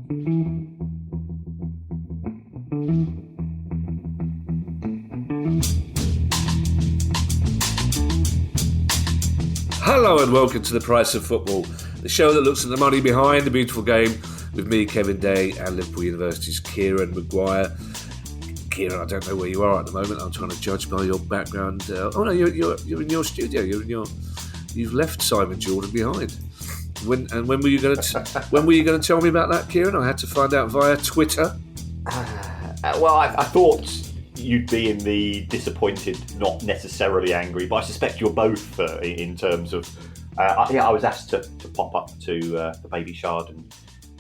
Hello and welcome to The Price of Football, the show that looks at the money behind the beautiful game with me, Kevin Day, and Liverpool University's Kieran Maguire. Kieran, I don't know where you are at the moment. I'm trying to judge by your background. Oh no, you're in your studio. You've left Simon Jordan behind. When were you going to tell me about that, Kieran? I had to find out via Twitter. Well, I thought you'd be in the disappointed, not necessarily angry, but I suspect you're both in terms of. I was asked to pop up to the Baby Shard and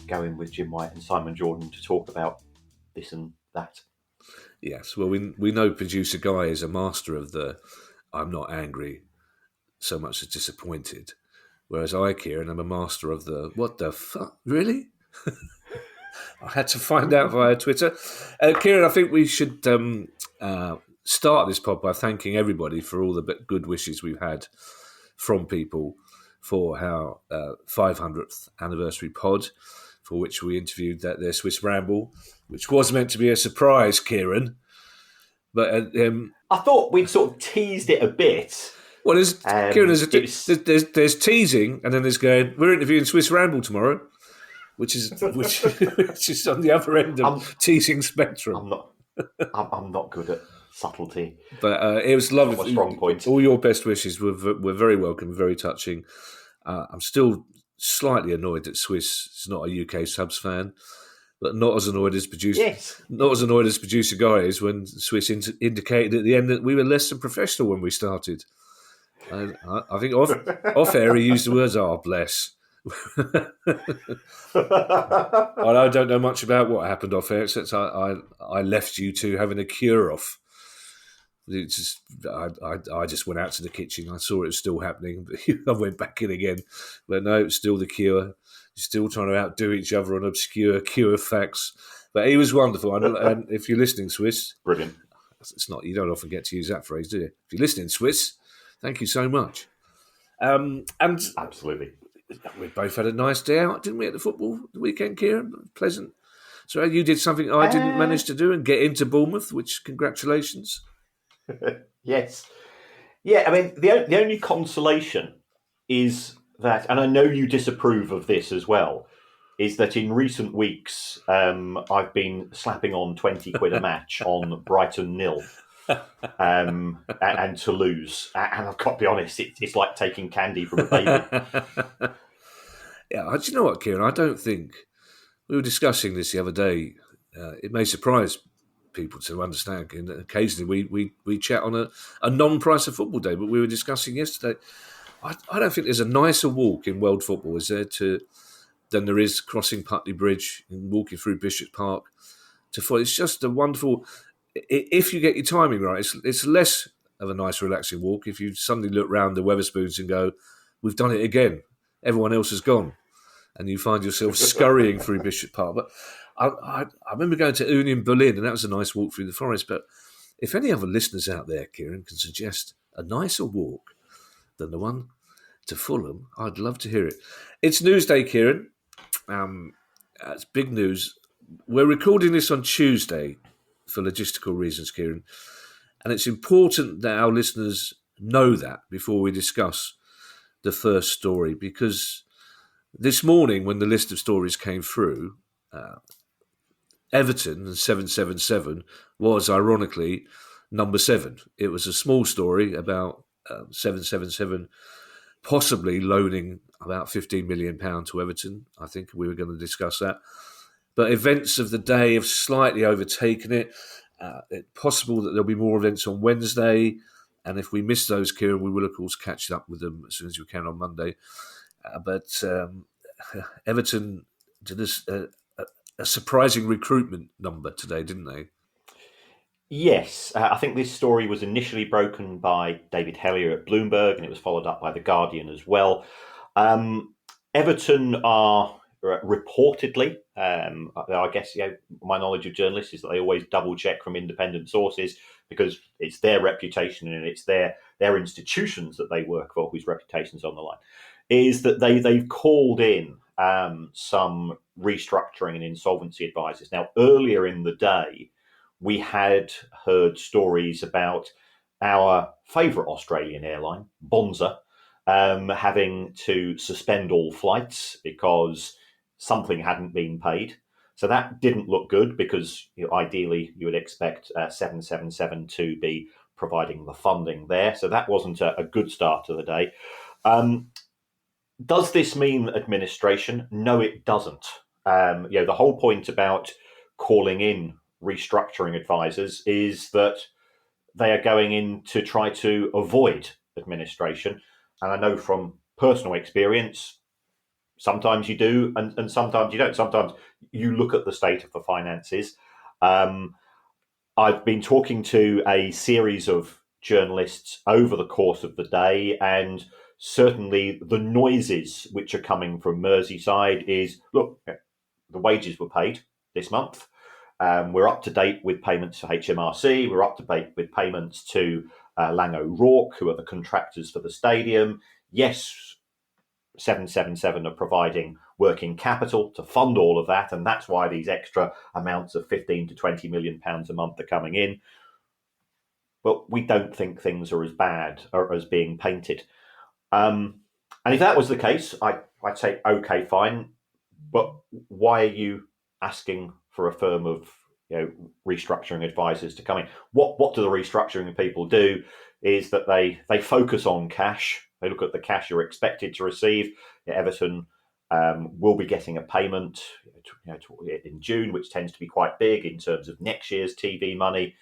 go in with Jim White and Simon Jordan to talk about this and that. Yes, well, we know producer Guy is a master of the I'm not angry so much as disappointed, whereas I, Kieran, am a master of the what the fuck, really? I had to find out via Twitter. Kieran, I think we should start this pod by thanking everybody for all the good wishes we've had from people for our 500th anniversary pod, for which we interviewed their Swiss Ramble, which was meant to be a surprise, Kieran. But I thought we'd sort of teased it a bit. Well, Kieran, there's teasing, and then there's going, we're interviewing Swiss Ramble tomorrow, which is on the other end of teasing spectrum. I'm not good at subtlety. But it was lovely. Not my strong point. All your best wishes were very welcome, very touching. I'm still slightly annoyed that Swiss is not a UK subs fan, but not as annoyed as producer Guy is when Swiss indicated at the end that we were less than professional when we started. I think off air he used the words bless. I don't know much about what happened off air, except I left you two having a cure off. I just went out to the kitchen. I saw it was still happening, but I went back in again. But no, it's still the cure. You're still trying to outdo each other on obscure cure facts. But he was wonderful. And if you're listening, Swiss, brilliant. It's not. You don't often get to use that phrase, do you? If you're listening, Swiss, thank you so much. And absolutely, we both had a nice day out, didn't we, at the football the weekend, Kieran? Pleasant. So you did something I didn't manage to do and get into Bournemouth, which congratulations. Yes. Yeah, I mean, the only consolation is that, and I know you disapprove of this as well, is that in recent weeks I've been slapping on 20 quid a match on Brighton 0 and Toulouse. And I've got to be honest, it's like taking candy from a baby. Yeah, do you know what, Kieran? I don't think... We were discussing this the other day. It may surprise people to understand. And occasionally we chat on a non-price of football day, but we were discussing yesterday. I don't think there's a nicer walk in world football than there is crossing Putney Bridge and walking through Bishop's Park to foot. It's just a wonderful. If you get your timing right, it's less of a nice, relaxing walk. If you suddenly look round the Wetherspoons and go, "We've done it again. Everyone else has gone," and you find yourself scurrying through Bishop's Park. But I remember going to Union Berlin, and that was a nice walk through the forest. But if any other listeners out there, Kieran, can suggest a nicer walk than the one to Fulham, I'd love to hear it. It's Newsday, Kieran. It's big news. We're recording this on Tuesday for logistical reasons, Kieran. And it's important that our listeners know that before we discuss the first story, because this morning when the list of stories came through, Everton and 777 was ironically number 7. It was a small story about 777 possibly loaning about £15 million to Everton. I think we were going to discuss that. But events of the day have slightly overtaken it. It's possible that there'll be more events on Wednesday. And if we miss those, Kieran, we will, of course, catch up with them as soon as we can on Monday. But Everton did a surprising recruitment number today, didn't they? Yes. I think this story was initially broken by David Hellier at Bloomberg, and it was followed up by The Guardian as well. Everton are reportedly, I guess, my knowledge of journalists is that they always double check from independent sources because it's their reputation and it's their institutions that they work for whose reputation's on the line, is that they've called in some restructuring and insolvency advisors. Now, earlier in the day, we had heard stories about our favourite Australian airline, Bonza, having to suspend all flights because something hadn't been paid. So that didn't look good because ideally you would expect 777 to be providing the funding there. So that wasn't a good start to the day. Does this mean administration? No, it doesn't. The whole point about calling in restructuring advisors is that they are going in to try to avoid administration. And I know from personal experience, sometimes you do and sometimes you don't. Sometimes you look at the state of the finances. I've been talking to a series of journalists over the course of the day, and certainly the noises which are coming from Merseyside is, look, the wages were paid this month. We're up to date with payments to HMRC. We're up to date with payments to Lang O'Rourke, who are the contractors for the stadium. Yes, 777 are providing working capital to fund all of that, and that's why these extra amounts of 15 to 20 million pounds a month are coming in. But we don't think things are as bad or as being painted. And if that was the case, I'd say, okay, fine. But why are you asking for a firm of restructuring advisors to come in? What do the restructuring people do is that they focus on cash. They look at the cash you're expected to receive. Everton will be getting a payment in June, which tends to be quite big in terms of next year's TV money.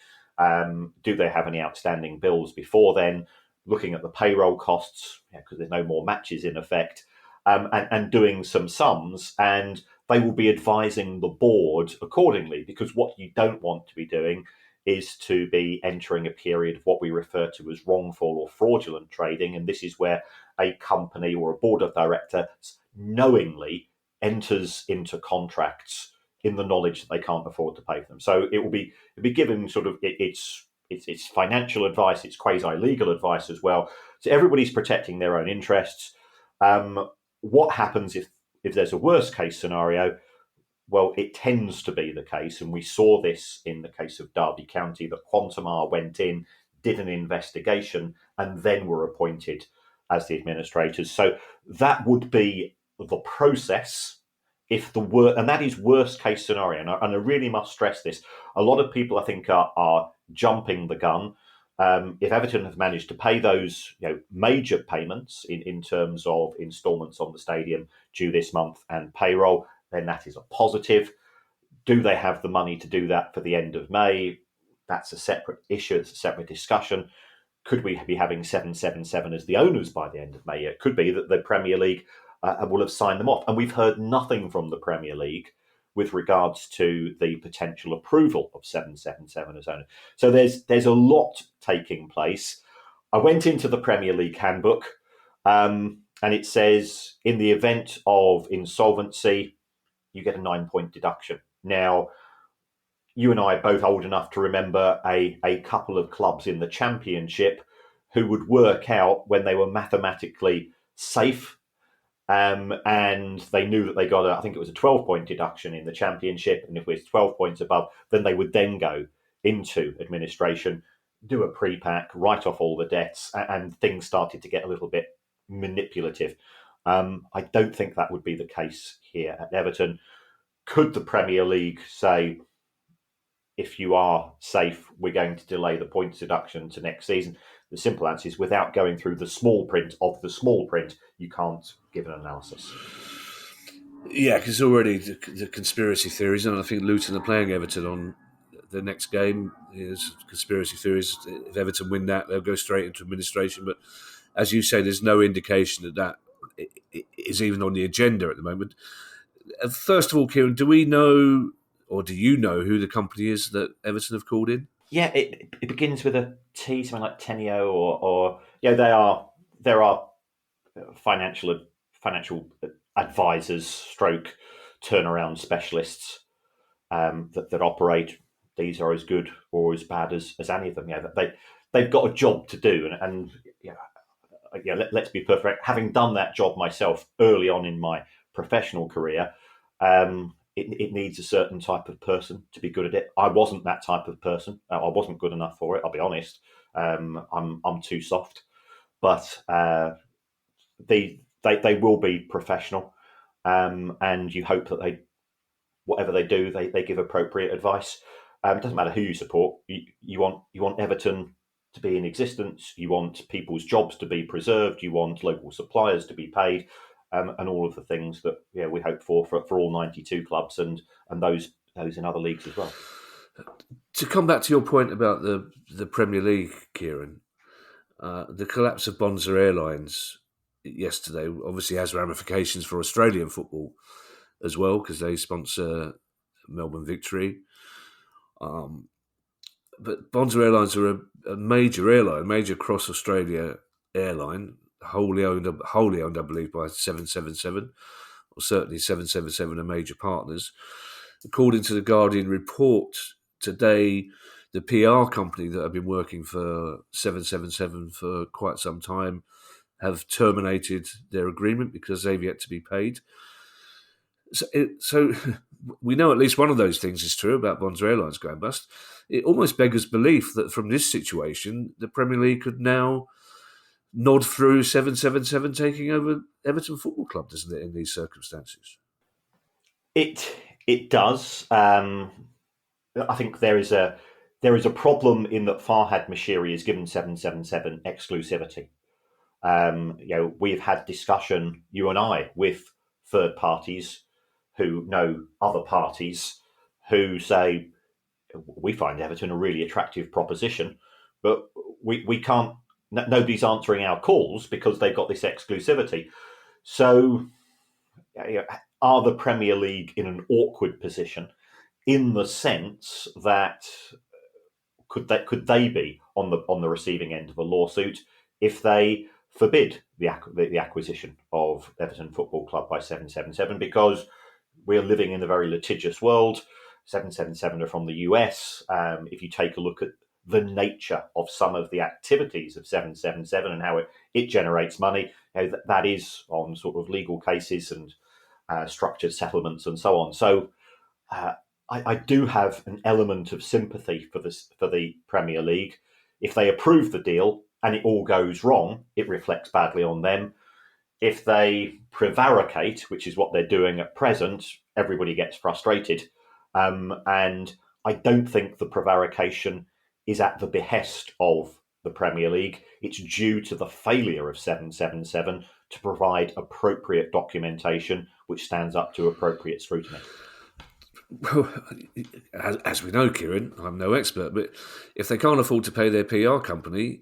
Do they have any outstanding bills before then? Looking at the payroll costs, because there's no more matches in effect, and doing some sums, and they will be advising the board accordingly, because what you don't want to be doing is to be entering a period of what we refer to as wrongful or fraudulent trading. And this is where a company or a board of directors knowingly enters into contracts in the knowledge that they can't afford to pay them. So it'll be given sort of it's financial advice, it's quasi-legal advice as well. So everybody's protecting their own interests. What happens if there's a worst case scenario? Well, it tends to be the case, and we saw this in the case of Derby County, that Quantamar went in, did an investigation, and then were appointed as the administrators. So that would be the process if and that is worst case scenario. And I really must stress this. A lot of people, I think, are jumping the gun. If Everton have managed to pay those major payments in terms of instalments on the stadium due this month and payroll, then that is a positive. Do they have the money to do that for the end of May? That's a separate issue. It's a separate discussion. Could we be having 777 as the owners by the end of May? It could be that the Premier League will have signed them off. And we've heard nothing from the Premier League with regards to the potential approval of 777 as owner. So there's a lot taking place. I went into the Premier League handbook, and it says in the event of insolvency, you get a 9-point deduction. Now, you and I are both old enough to remember a couple of clubs in the Championship who would work out when they were mathematically safe, and they knew that they got I think it was a 12-point deduction in the Championship, and if it was 12 points above, then they would then go into administration, do a pre-pack, write off all the debts, and things started to get a little bit manipulative. I don't think that would be the case here at Everton. Could the Premier League say, if you are safe, we're going to delay the points deduction to next season? The simple answer is, without going through the small print of the small print, you can't give an analysis. Yeah, because already the conspiracy theories, and I think Luton are playing Everton on the next game. There's conspiracy theories. If Everton win that, they'll go straight into administration. But as you say, there's no indication that is even on the agenda at the moment. First of all, Kieran, do we know, or do you know, who the company is that Everton have called in? Yeah, it begins with a T, something like Tenio, or there are financial advisors, stroke turnaround specialists that operate. These are as good or as bad as any of them. Yeah, they've got a job to do, and let's be perfect. Having done that job myself early on in my professional career, it needs a certain type of person to be good at it. I wasn't that type of person. I wasn't good enough for it. I'll be honest. I'm too soft, but they will be professional, and you hope that whatever they do, they give appropriate advice. It doesn't matter who you support. You want Everton to be in existence. You want people's jobs to be preserved. You want local suppliers to be paid, and all of the things that we hope for all 92 clubs and those in other leagues as well. To come back to your point about the Premier League, Kieran, the collapse of Bonza Airlines yesterday obviously has ramifications for Australian football as well, because they sponsor Melbourne Victory. But Bonza Airlines are a major airline, major cross Australia airline, wholly owned, I believe, by 777, or certainly 777 are major partners. According to the Guardian report today, the PR company that have been working for 777 for quite some time have terminated their agreement because they've yet to be paid. So we know at least one of those things is true about Bonza Airlines going bust. It almost beggars belief that from this situation, the Premier League could now nod through 777 taking over Everton Football Club, doesn't it, in these circumstances? It does. I think there is a problem in that Farhad Mashiri is given 777 exclusivity. We've had discussion, you and I, with third parties who know other parties who say, we find Everton a really attractive proposition, but we can't, nobody's answering our calls because they've got this exclusivity. So are the Premier League in an awkward position in the sense that could they be on the receiving end of a lawsuit if they forbid the acquisition of Everton Football Club by 777, because we're living in a very litigious world. 777 are from the US. If you take a look at the nature of some of the activities of 777 and how it generates money, that is on sort of legal cases and structured settlements and so on. So I do have an element of sympathy for the Premier League. If they approve the deal and it all goes wrong, it reflects badly on them. If they prevaricate, which is what they're doing at present, everybody gets frustrated. And I don't think the prevarication is at the behest of the Premier League. It's due to the failure of 777 to provide appropriate documentation which stands up to appropriate scrutiny. Well, as we know, Kieran, I'm no expert, but if they can't afford to pay their PR company,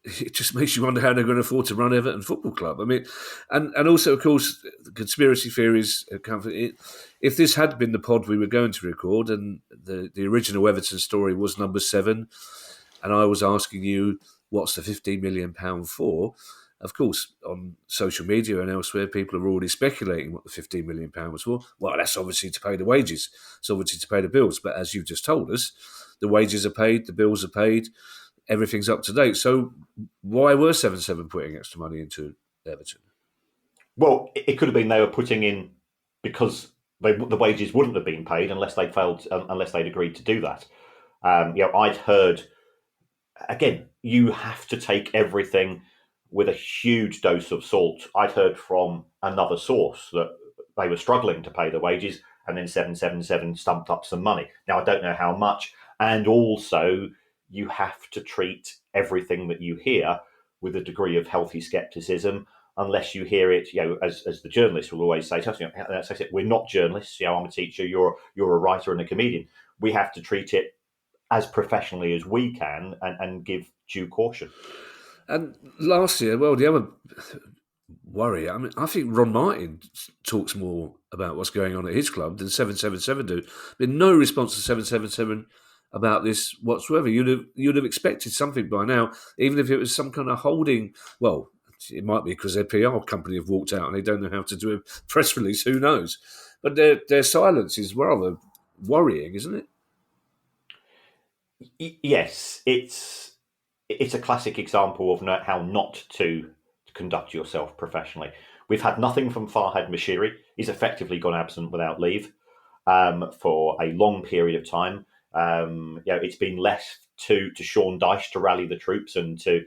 it just makes you wonder how they're going to afford to run Everton Football Club. I mean, and also, of course, the conspiracy theories come from it. If this had been the pod we were going to record and the original Everton story was number 7, and I was asking you, what's the £15 million for? Of course, on social media and elsewhere, people are already speculating what the £15 million was for. Well, that's obviously to pay the wages. It's obviously to pay the bills. But as you've just told us, the wages are paid, the bills are paid, everything's up to date. So why were 7-7 putting extra money into Everton? Well, it could have been they were putting in because the wages wouldn't have been paid unless they'd agreed to do that. I'd heard, again, you have to take everything with a huge dose of salt. I'd heard from another source that they were struggling to pay the wages, and then 777 stumped up some money. Now, I don't know how much, and also you have to treat everything that you hear with a degree of healthy skepticism, unless you hear it, as the journalists will always say to us, as I said, we're not journalists. I'm a teacher, you're a writer and a comedian. We have to treat it as professionally as we can and give due caution. And last year, well, the other worry, I mean, I think Ron Martin talks more about what's going on at his club than 777 do. Been no response to 777 about this whatsoever. You'd have expected something by now, even if it was some kind of holding. Well, it might be because their PR company have walked out and they don't know how to do a press release. Who knows? But their silence is rather worrying, isn't it? Yes, it's a classic example of how not to conduct yourself professionally. We've had nothing from Farhad Mashiri. He's effectively gone absent without leave for a long period of time. It's been left to Sean Dyche to rally the troops and to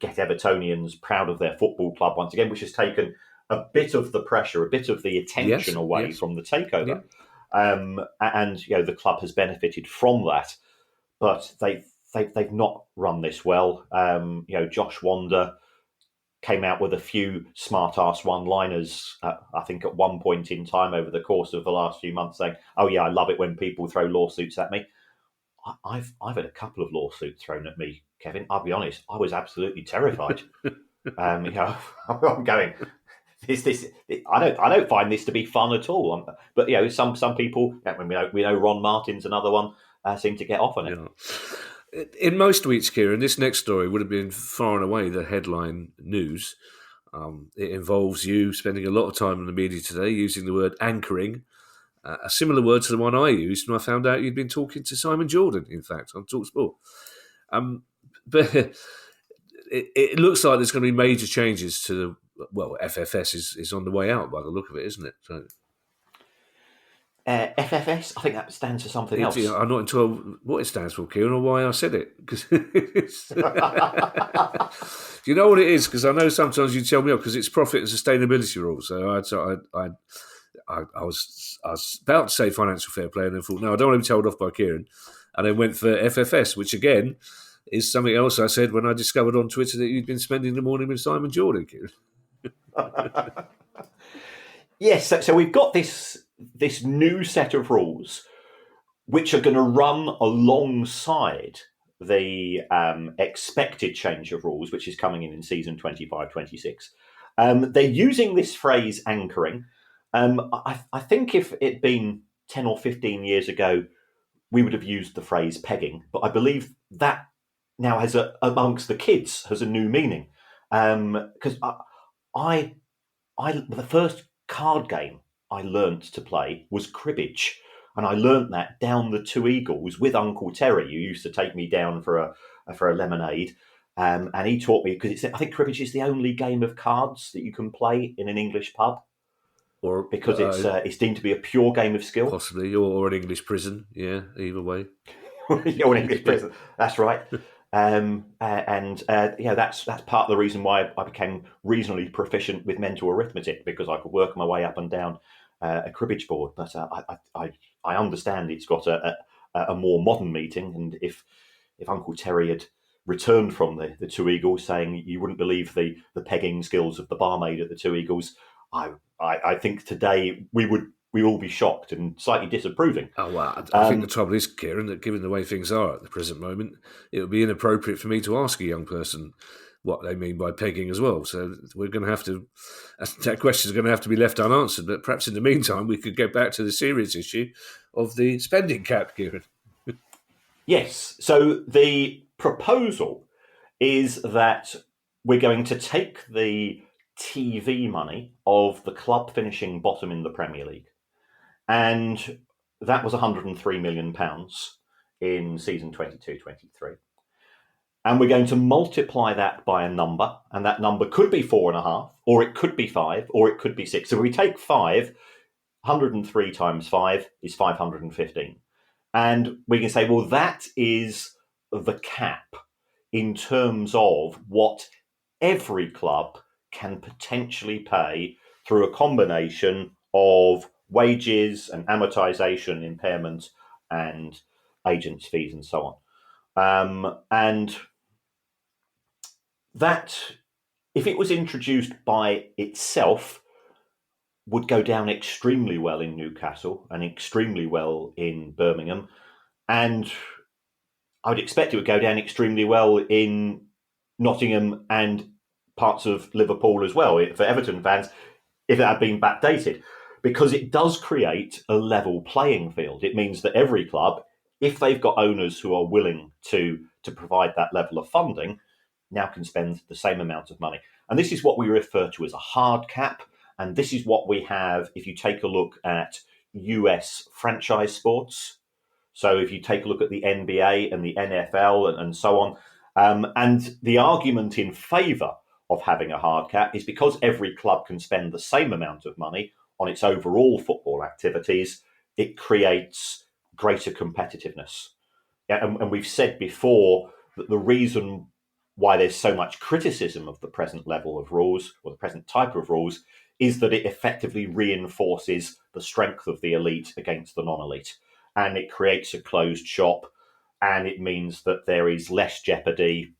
get Evertonians proud of their football club once again, which has taken a bit of the pressure, a bit of the attention away from the takeover. And the club has benefited from that, but they've not run this well. Josh Wander came out with a few smart-ass one-liners, I think at one point in time over the course of the last few months, saying, "Oh yeah, I love it when people throw lawsuits at me." I've had a couple of lawsuits thrown at me, Kevin. I'll be honest, I was absolutely terrified. I'm going, I don't find this to be fun at all. But some people, we know Ron Martin's another one, seem to get off on it. Yeah. In most weeks, Kieran, this next story would have been far and away the headline news. It involves you spending a lot of time in the media today using the word anchoring, a similar word to the one I used when I found out you'd been talking to Simon Jordan, in fact, on TalkSport. But it looks like there's going to be major changes to FFS is on the way out by the look of it, isn't it? So, FFS, I think that stands for something else. I'm not entirely what it stands for, Kieran, or why I said it. Do you know what it is? Because I know sometimes you tell me off because it's profit and sustainability rules. So I was about to say financial fair play and then thought, no, I don't want to be told off by Kieran. And then went for FFS, which again is something else I said when I discovered on Twitter that you'd been spending the morning with Simon Jordan, Kieran. Yes, so we've got this new set of rules which are going to run alongside the expected change of rules, which is coming in season 25-26. They're using this phrase anchoring. I think if it'd been 10 or 15 years ago, we would have used the phrase pegging, but I believe that now amongst the kids has a new meaning. Because the first card game I learnt to play was cribbage, and I learnt that down the Two Eagles with Uncle Terry, who used to take me down for a lemonade, and he taught me because I think cribbage is the only game of cards that you can play in an English pub, or because it's deemed to be a pure game of skill, possibly, or an English prison. Yeah, either way, or an English prison. That's right. That's part of the reason why I became reasonably proficient with mental arithmetic, because I could work my way up and down a cribbage board. But I understand it's got a more modern meaning, and if Uncle Terry had returned from the Two Eagles saying you wouldn't believe the pegging skills of the barmaid at the Two Eagles, I think today we would all be shocked and slightly disapproving. Oh, well, I think the trouble is, Kieran, that given the way things are at the present moment, it would be inappropriate for me to ask a young person what they mean by pegging as well. So we're going to have to, that question is going to have to be left unanswered. But perhaps in the meantime, we could get back to the serious issue of the spending cap, Kieran. Yes. So the proposal is that we're going to take the TV money of the club finishing bottom in the Premier League, and that was £103 million in season 22-23. And we're going to multiply that by a number, and that number could be 4.5, or it could be 5, or it could be 6. So if we take 5, 103 times 5 is 515. And we can say, well, that is the cap in terms of what every club can potentially pay through a combination of wages and amortization, impairment, and agents' fees, and so on. And that, if it was introduced by itself, would go down extremely well in Newcastle and extremely well in Birmingham. And I would expect it would go down extremely well in Nottingham and parts of Liverpool as well, for Everton fans, if it had been backdated, because it does create a level playing field. It means that every club, if they've got owners who are willing to provide that level of funding, now can spend the same amount of money. And this is what we refer to as a hard cap. And this is what we have if you take a look at US franchise sports. So if you take a look at the NBA and the NFL and so on, and the argument in favour of having a hard cap is because every club can spend the same amount of money on its overall football activities, it creates greater competitiveness. Yeah, and we've said before that the reason why there's so much criticism of the present level of rules or the present type of rules is that it effectively reinforces the strength of the elite against the non-elite. And it creates a closed shop, and it means that there is less jeopardy.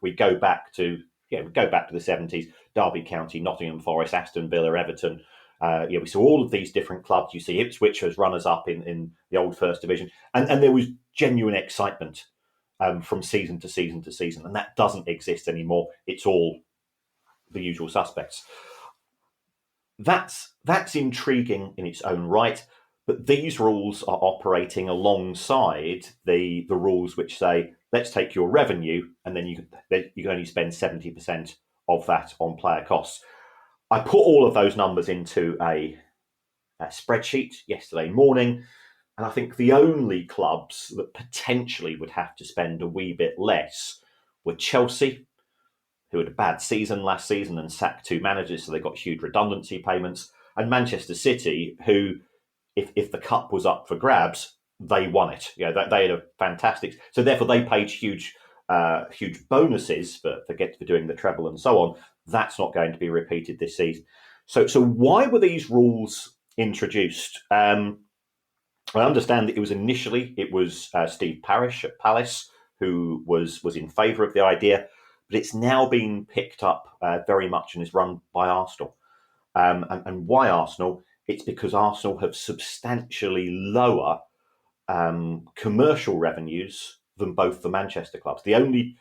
We go back to the 70s, Derby County, Nottingham Forest, Aston Villa, Everton. We saw all of these different clubs. You see Ipswich as runners-up in the old First Division. And there was genuine excitement from season to season to season. And that doesn't exist anymore. It's all the usual suspects. That's intriguing in its own right. But these rules are operating alongside the rules which say, let's take your revenue, and then you can only spend 70% of that on player costs. I put all of those numbers into a spreadsheet yesterday morning, and I think the only clubs that potentially would have to spend a wee bit less were Chelsea, who had a bad season last season and sacked 2 managers, so they got huge redundancy payments, and Manchester City, who, if the cup was up for grabs, they won it. They had a fantastic. So therefore, they paid huge bonuses for doing the treble and so on. That's not going to be repeated this season. So why were these rules introduced? I understand that it was initially Steve Parish at Palace who was in favour of the idea, but it's now been picked up very much and is run by Arsenal. And why Arsenal? It's because Arsenal have substantially lower commercial revenues than both the Manchester clubs. The only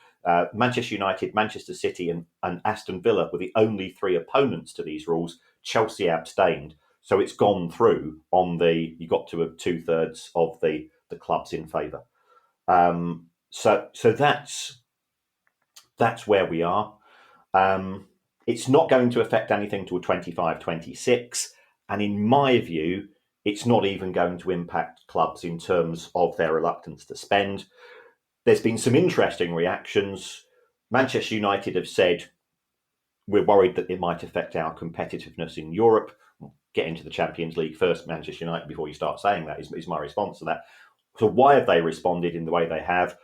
Manchester United, Manchester City, and Aston Villa were the only 3 opponents to these rules. Chelsea abstained, so it's gone through you got to 2/3 of the clubs in favour. So that's where we are. It's not going to affect anything till 25-26. And in my view, it's not even going to impact clubs in terms of their reluctance to spend. There's been some interesting reactions. Manchester United have said, we're worried that it might affect our competitiveness in Europe. Get into the Champions League first, Manchester United, before you start saying that, is my response to that. So why have they responded in the way they have?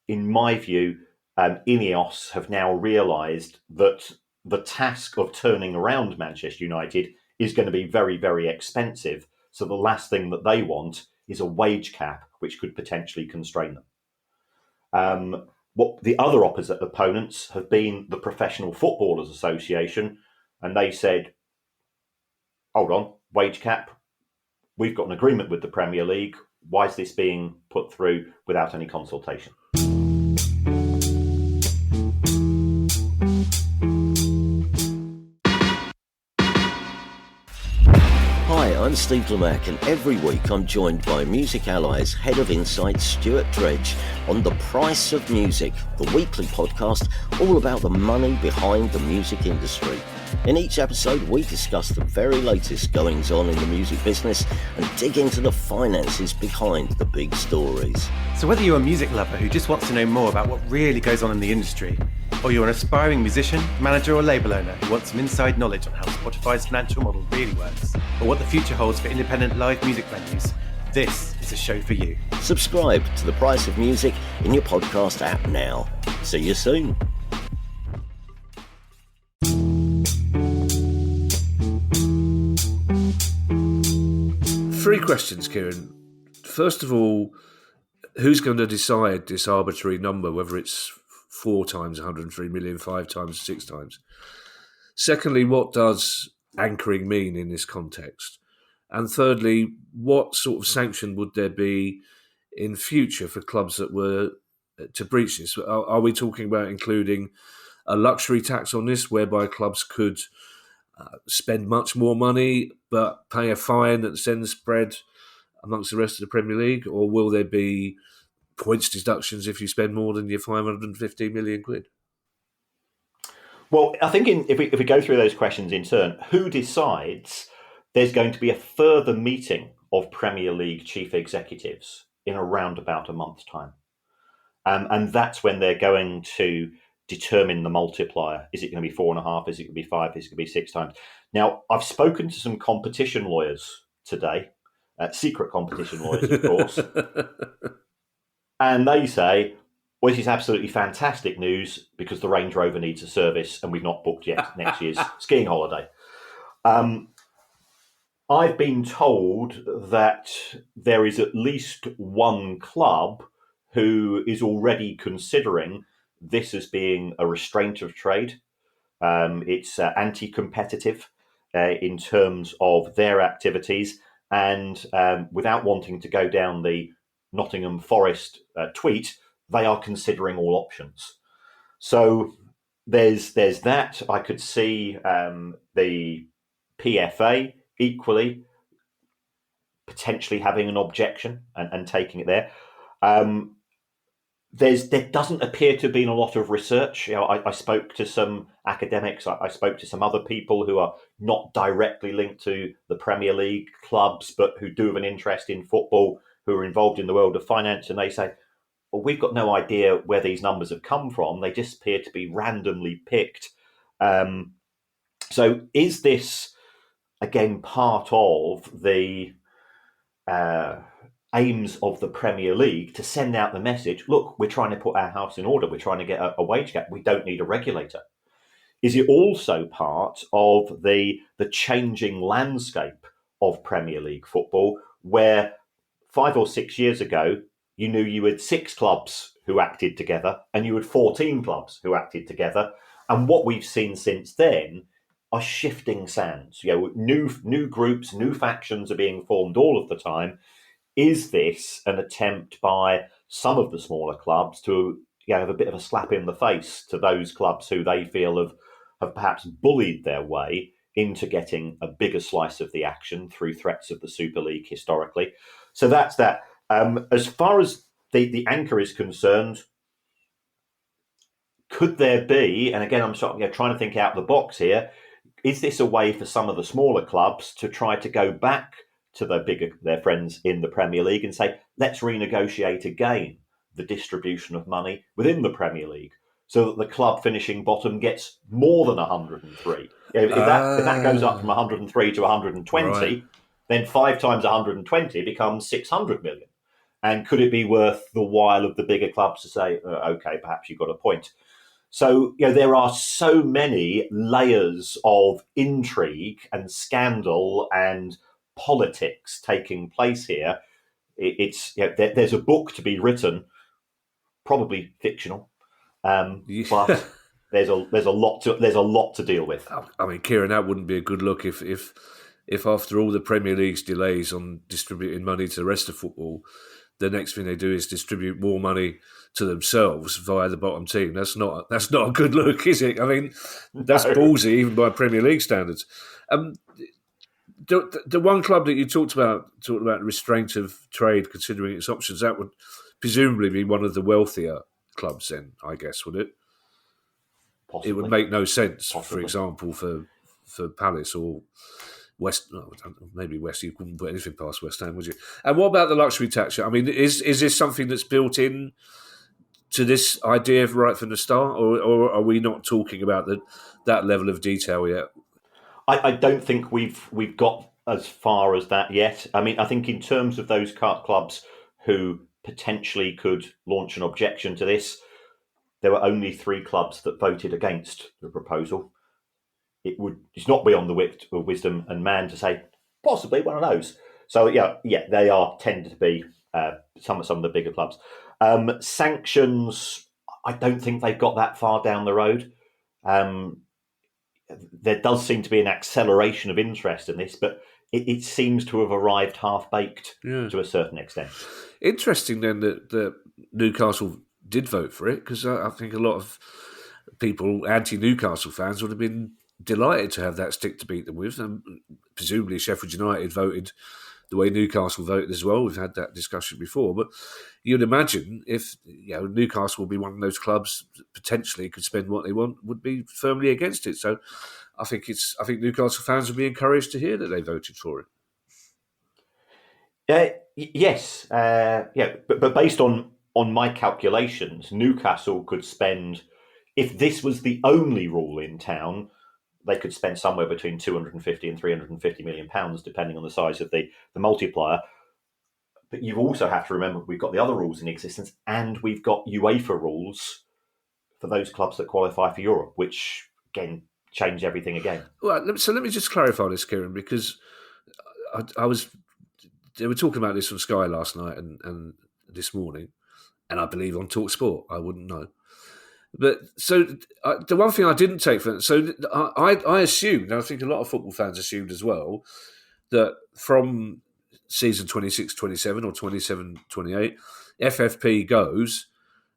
In my view, Ineos have now realised that the task of turning around Manchester United is going to be very, very expensive. So the last thing that they want is a wage cap, which could potentially constrain them. What the other opposite opponents have been the Professional Footballers Association, and they said, hold on, wage cap, we've got an agreement with the Premier League. Why is this being put through without any consultation? Hi, I'm Steve Lemack, and every week I'm joined by Music Ally's Head of Insight, Stuart Dredge, on The Price of Music, the weekly podcast all about the money behind the music industry. In each episode, we discuss the very latest goings-on in the music business and dig into the finances behind the big stories. So whether you're a music lover who just wants to know more about what really goes on in the industry, or you're an aspiring musician, manager or label owner who wants some inside knowledge on how Spotify's financial model really works, or what the future holds for independent live music venues, this is a show for you. Subscribe to The Price of Music in your podcast app now. See you soon. Three questions, Kieran. First of all, who's going to decide this arbitrary number, whether it's 4 times 103 million, 5 times, 6 times? Secondly, what does anchoring mean in this context? And thirdly, what sort of sanction would there be in future for clubs that were to breach this? Are we talking about including a luxury tax on this, whereby clubs could spend much more money but pay a fine that's then spread amongst the rest of the Premier League? Or will there be points deductions if you spend more than your 550 million quid? Well, I think if we go through those questions in turn, who decides there's going to be a further meeting of Premier League chief executives in around about a month's time? And that's when they're going to determine the multiplier? Is it going to be 4.5? Is it going to be 5? Is it going to be 6 times? Now, I've spoken to some competition lawyers today, secret competition lawyers, of course, and they say, well, this is absolutely fantastic news because the Range Rover needs a service and we've not booked yet next year's skiing holiday. I've been told that there is at least one club who is already considering this as being a restraint of trade. It's anti-competitive in terms of their activities, and without wanting to go down the Nottingham Forest tweet, they are considering all options. So there's that. I could see the PFA equally potentially having an objection and taking it there. There doesn't appear to have been a lot of research. I spoke to some academics. I spoke to some other people who are not directly linked to the Premier League clubs, but who do have an interest in football, who are involved in the world of finance, and they say, well, we've got no idea where these numbers have come from. They just appear to be randomly picked. So is this, again, part of the aims of the Premier League to send out the message, look, we're trying to put our house in order, we're trying to get a wage gap, we don't need a regulator? Is it also part of the changing landscape of Premier League football, where 5 or 6 years ago, you knew you had 6 clubs who acted together and you had 14 clubs who acted together, and what we've seen since then are shifting sands. New groups, new factions are being formed all of the time. Is this an attempt by some of the smaller clubs to have a bit of a slap in the face to those clubs who they feel have perhaps bullied their way into getting a bigger slice of the action through threats of the Super League historically? So that's that. As far as the anchor is concerned, could there be, and again, I'm sort of trying to think out the box here, is this a way for some of the smaller clubs to try to go back to their friends in the Premier League and say, let's renegotiate again the distribution of money within the Premier League so that the club finishing bottom gets more than 103? If that goes up from 103 to 120, right, then 5 times 120 becomes 600 million. And could it be worth the while of the bigger clubs to say, okay, perhaps you've got a point? So, there are so many layers of intrigue and scandal and politics taking place here. There's a book to be written, probably fictional, but there's a lot to deal with. I mean, Kieran, that wouldn't be a good look if after all the Premier League's delays on distributing money to the rest of football, the next thing they do is distribute more money to themselves via the bottom team. That's not a good look, is it? I mean, that's ballsy even by Premier League standards. The one club that you talked about restraint of trade, considering its options, that would presumably be one of the wealthier clubs then, I guess, would it? Possibly. It would make no sense, for example, for Palace or maybe West. You couldn't put anything past West Ham, would you? And what about the luxury tax? I mean, is this something that's built in to this idea right from the start, or are we not talking about that level of detail yet? I don't think we've got as far as that yet. I mean, I think in terms of those clubs who potentially could launch an objection to this, there were only 3 clubs that voted against the proposal. It's not beyond the wisdom and man to say possibly one of those. So they tend to be some of the bigger clubs. Sanctions, I don't think they've got that far down the road. There does seem to be an acceleration of interest in this, but it seems to have arrived half-baked to a certain extent. Interesting then that Newcastle did vote for it, because I think a lot of people, anti-Newcastle fans, would have been delighted to have that stick to beat them with. And presumably Sheffield United voted the way Newcastle voted as well. We've had that discussion before. But you'd imagine if Newcastle will be one of those clubs that potentially could spend what they want, would be firmly against it. So I think Newcastle fans would be encouraged to hear that they voted for it. Yes. But based on my calculations, Newcastle could spend if this was the only rule in town, they could spend somewhere between 250 and 350 million pounds, depending on the size of the multiplier. But you also have to remember we've got the other rules in existence, and we've got UEFA rules for those clubs that qualify for Europe, which again change everything again. Well, so let me just clarify this, Kieran, because they were talking about this on Sky last night and this morning, and I believe on Talk Sport. I wouldn't know. But so the one thing I didn't take from it, so I assumed, and I think a lot of football fans assumed as well, that from season 26-27 or 27-28, FFP goes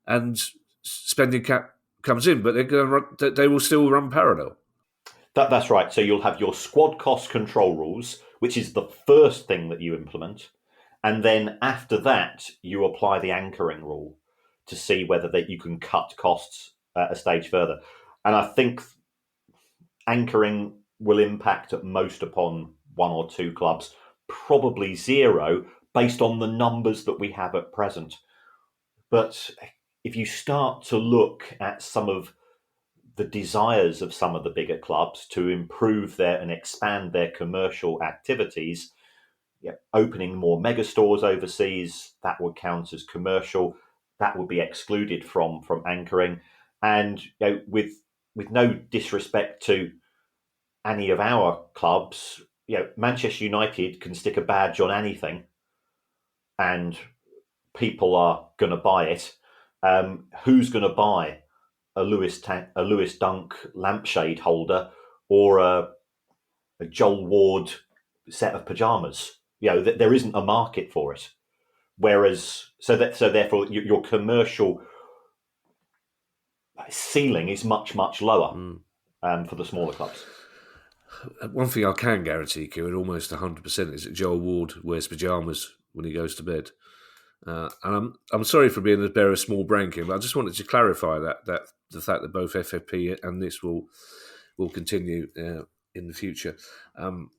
and spending cap comes in, but they will still run parallel. That's right. So you'll have your squad cost control rules, which is the first thing that you implement. And then after that, you apply the anchoring rule to see whether that you can cut costs a stage further. And I think anchoring will impact at most upon one or two clubs, probably zero, based on the numbers that we have at present. But if you start to look at some of the desires of some of the bigger clubs to improve and expand their commercial activities, opening more mega stores overseas, that would count as commercial. That would be excluded from anchoring. And with no disrespect to any of our clubs, Manchester United can stick a badge on anything, and people are going to buy it. Who's going to buy a Lewis Dunk lampshade holder or a Joel Ward set of pajamas? There isn't a market for it. Whereas, so therefore, your commercial ceiling is much, much lower for the smaller clubs. One thing I can guarantee, Kieran, almost 100%, is that Joel Ward wears pajamas when he goes to bed. And I'm sorry for being a bearer of small brain, Kieran, but I just wanted to clarify that the fact that both FFP and this will continue in the future. And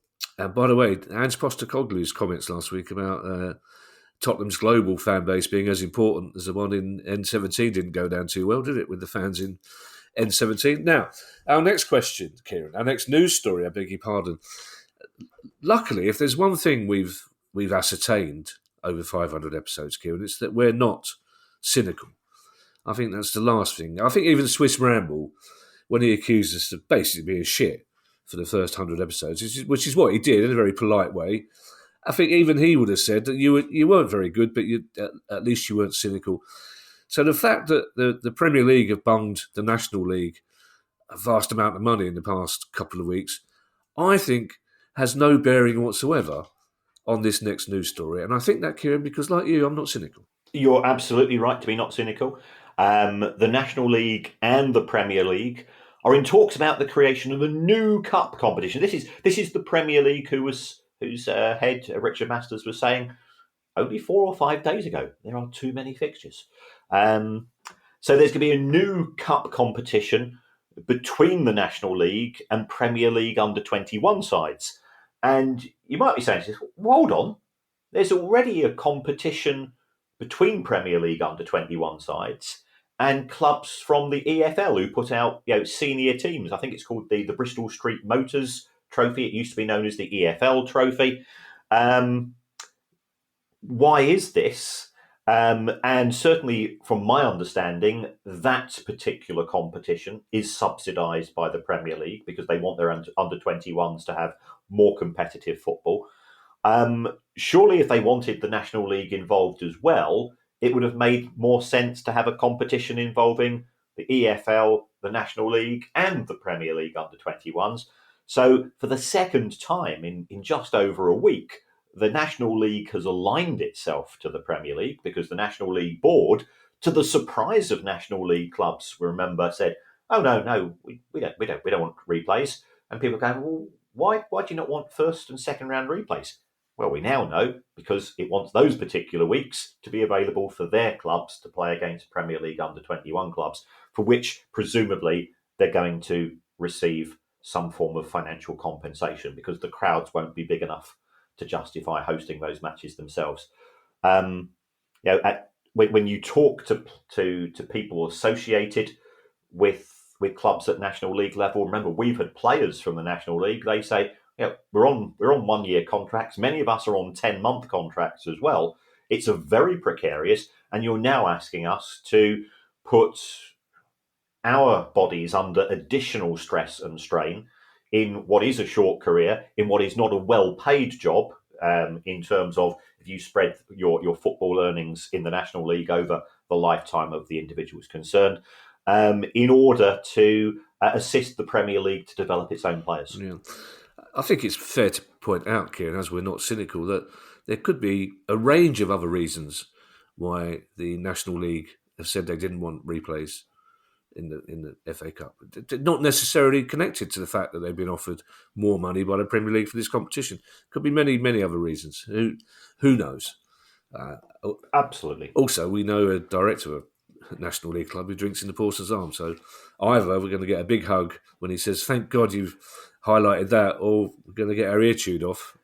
by the way, Hans Postecoglou's comments last week about Tottenham's global fan base being as important as the one in N17 didn't go down too well, did it, with the fans in N17? Now, our next question, Kieran, our next news story, I beg your pardon. Luckily, if there's one thing we've ascertained over 500 episodes, Kieran, it's that we're not cynical. I think that's the last thing. I think even Swiss Ramble, when he accused us of basically being shit for the first 100 episodes, which is what he did in a very polite way, I think even he would have said that you weren't very good, but at least you weren't cynical. So the fact that the Premier League have bunged the National League a vast amount of money in the past couple of weeks, I think has no bearing whatsoever on this next news story. And I think that, Kieran, because like you, I'm not cynical. You're absolutely right to be not cynical. The National League and the Premier League are in talks about the creation of a new cup competition. This is the Premier League whose head, Richard Masters, was saying only 4 or 5 days ago, there are too many fixtures. So there's going to be a new cup competition between the National League and Premier League under-21 sides. And you might be saying, well, hold on, there's already a competition between Premier League under-21 sides and clubs from the EFL who put out senior teams. I think it's called the Bristol Street Motors Trophy. It used to be known as the EFL Trophy. Why is this? And certainly from my understanding, that particular competition is subsidised by the Premier League because they want their under-21s to have more competitive football. Surely if they wanted the National League involved as well, it would have made more sense to have a competition involving the EFL, the National League and the Premier League under-21s. So for the second time in just over a week, the National League has aligned itself to the Premier League because the National League board, to the surprise of National League clubs, remember, said, "Oh no, we don't want replays." And people go, "Well, why do you not want first and second round replays?" Well, we now know because it wants those particular weeks to be available for their clubs to play against Premier League under-21 clubs, for which presumably they're going to receive some form of financial compensation because the crowds won't be big enough to justify hosting those matches themselves. When you talk to people associated with with clubs at National League level. Remember, we've had players from the National League. They say, we're on 1-year contracts. Many of us are on 10-month contracts as well. It's a very precarious, and you're now asking us to put our bodies under additional stress and strain in what is a short career, in what is not a well-paid job, in terms of if you spread your football earnings in the National League over the lifetime of the individuals concerned, in order to assist the Premier League to develop its own players. Yeah. I think it's fair to point out, Kieran, as we're not cynical, that there could be a range of other reasons why the National League have said they didn't want replays in the FA Cup. Not necessarily connected to the fact that they've been offered more money by the Premier League for this competition. Could be many, many other reasons. Who knows? Absolutely. Also, we know a director of a National League club who drinks in the Portsmouth Arms. So either we're going to get a big hug when he says, "Thank God you've highlighted that," or we're going to get our ear chewed off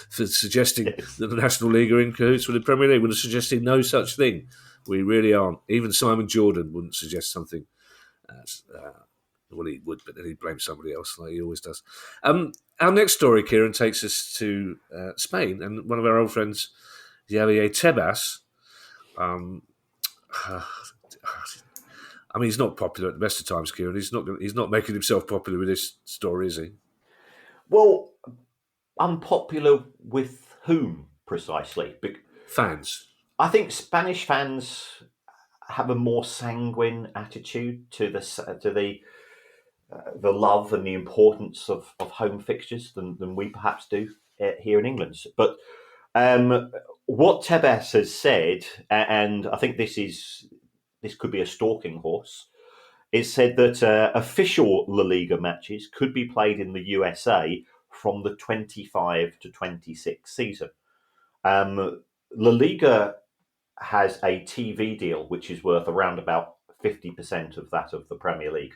for suggesting that the National League are in cahoots with the Premier League. We're suggesting no such thing. We really aren't. Even Simon Jordan wouldn't suggest something. Well, he would, but then he'd blame somebody else, like he always does. Our next story, Kieran, takes us to Spain, and one of our old friends, Javier Tebas. I mean, he's not popular at the best of times, Kieran. He's not making himself popular with this story, is he? Well, unpopular with whom precisely? Fans. I think Spanish fans have a more sanguine attitude to the love and the importance of home fixtures than we perhaps do here in England. But what Tebas has said, and I think this could be a stalking horse, is said that official La Liga matches could be played in the USA from the 25 to 26 season. La Liga has a TV deal which is worth around about 50% of that of the Premier League.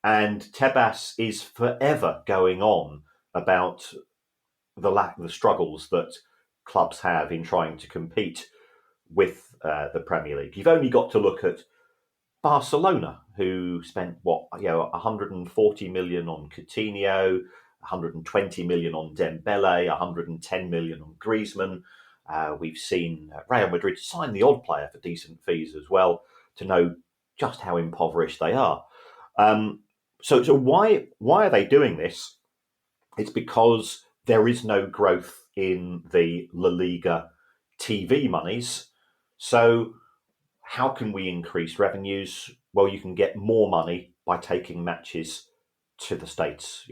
And Tebas is forever going on about the struggles that clubs have in trying to compete with the Premier League. You've only got to look at Barcelona, who spent 140 million on Coutinho, 120 million on Dembele, 110 million on Griezmann. We've seen Real Madrid sign the odd player for decent fees as well, to know just how impoverished they are. So why are they doing this? It's because there is no growth in the La Liga TV monies. So how can we increase revenues? Well, you can get more money by taking matches to the States.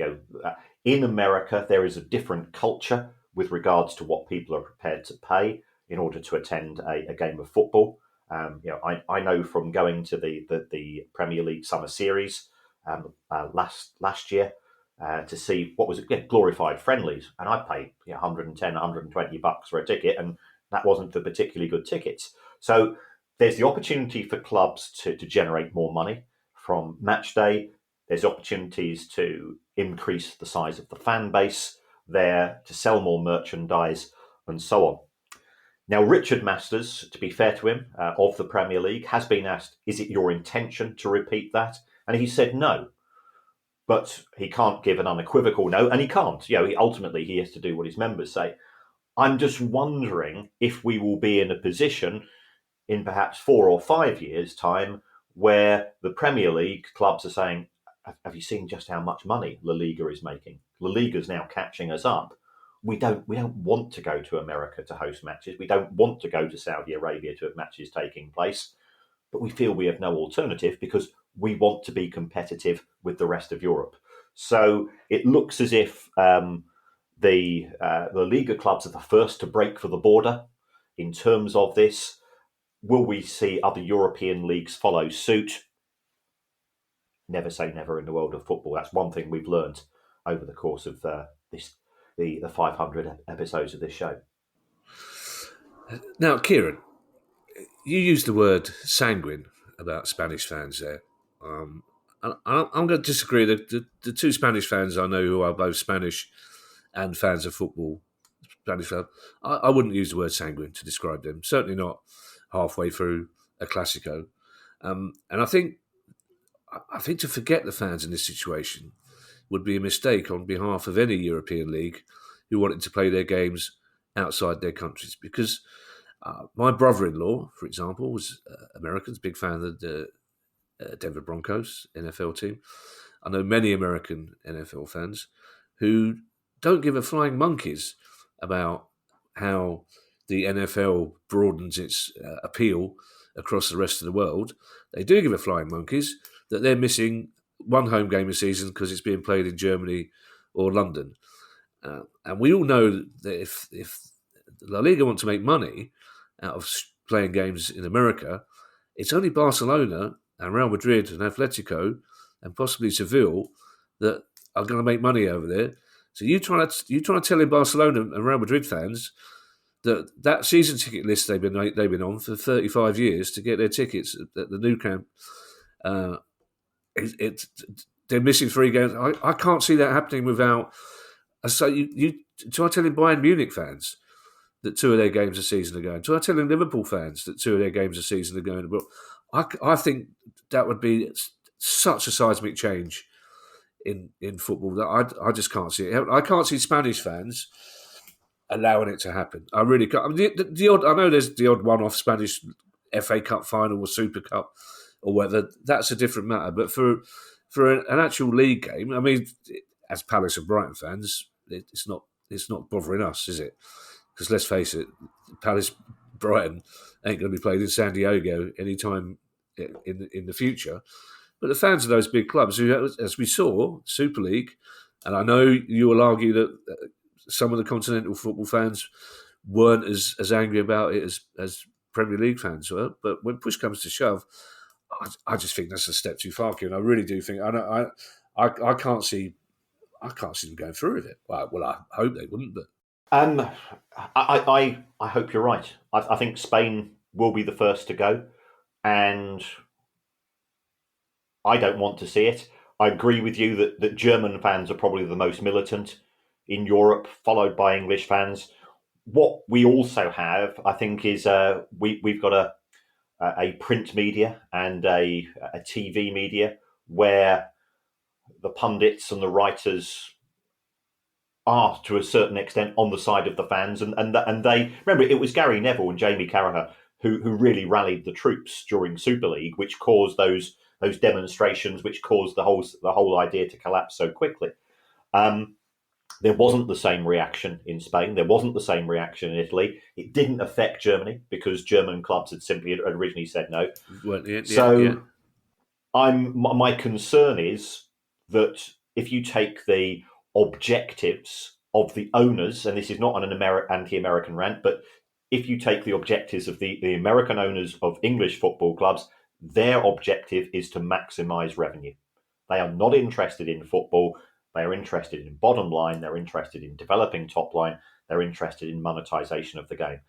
In America, there is a different culture with regards to what people are prepared to pay in order to attend a game of football. I know from going to the Premier League Summer Series last year to see what was glorified friendlies, and I paid 110, 120 bucks for a ticket, and that wasn't for particularly good tickets. So there's the opportunity for clubs to generate more money from match day. There's opportunities to increase the size of the fan base there, to sell more merchandise, and so on. Now, Richard Masters, to be fair to him, of the Premier League, has been asked, is it your intention to repeat that? And he said no. But he can't give an unequivocal no, and he can't. Ultimately, he has to do what his members say. I'm just wondering if we will be in a position in perhaps 4 or 5 years' time where the Premier League clubs are saying, have you seen just how much money La Liga is making? La Liga is now catching us up. We don't want to go to America to host matches. We don't want to go to Saudi Arabia to have matches taking place. But we feel we have no alternative because we want to be competitive with the rest of Europe. So it looks as if the Liga clubs are the first to break for the border in terms of this. Will we see other European leagues follow suit? Never say never in the world of football. That's one thing we've learned over the course of the 500 episodes of this show. Now, Kieran, you used the word sanguine about Spanish fans there. I'm going to disagree. The two Spanish fans I know who are both Spanish and fans of football, Spanish fans, I wouldn't use the word sanguine to describe them. Certainly not halfway through a Clásico. And I think I think to forget the fans in this situation would be a mistake on behalf of any European league who wanted to play their games outside their countries. Because my brother-in-law, for example, was American, big fan of the Denver Broncos NFL team. I know many American NFL fans who don't give a flying monkeys about how the NFL broadens its appeal across the rest of the world. They do give a flying monkeys that they're missing one home game a season because it's being played in Germany or London. And we all know that if La Liga want to make money out of playing games in America, it's only Barcelona and Real Madrid and Atletico and possibly Seville that are going to make money over there. So you try to tell in Barcelona and Real Madrid fans that season ticket list they've been on for 35 years to get their tickets at the Nou Camp. They're missing 3 games. I can't see that happening without. So you try telling Bayern Munich fans that 2 of their games a season are going. Try telling Liverpool fans that 2 of their games a season are going. But I think that would be such a seismic change in football that I just can't see it. I can't see Spanish fans allowing it to happen. I really can't. I mean, the odd. I know there's the odd one-off Spanish FA Cup final or Super Cup or whether that's a different matter. But for an actual league game, I mean, as Palace and Brighton fans, it's not bothering us, is it? Because let's face it, Palace Brighton ain't going to be played in San Diego anytime in the future. But the fans of those big clubs, who, as we saw, Super League, and I know you will argue that some of the continental football fans weren't as angry about it as Premier League fans were. But when push comes to shove, I just think that's a step too far, Kieran. I really do think I can't see them going through with it. Well, I hope they wouldn't, but I hope you're right. I think Spain will be the first to go, and I don't want to see it. I agree with you that German fans are probably the most militant in Europe, followed by English fans. What we also have, I think, is we've got a print media and a TV media where the pundits and the writers are, to a certain extent, on the side of the fans, and they remember it was Gary Neville and Jamie Carragher who really rallied the troops during Super League, which caused those demonstrations, which caused the whole idea to collapse so quickly. There wasn't the same reaction in Spain. There wasn't the same reaction in Italy. It didn't affect Germany because German clubs had simply originally said no. My concern is that if you take the objectives of the owners, and this is not an anti-American rant, but if you take the objectives of the American owners of English football clubs, their objective is to maximise revenue. They are not interested in football. They are interested in bottom line. They're interested in developing top line. They're interested in monetisation of the game.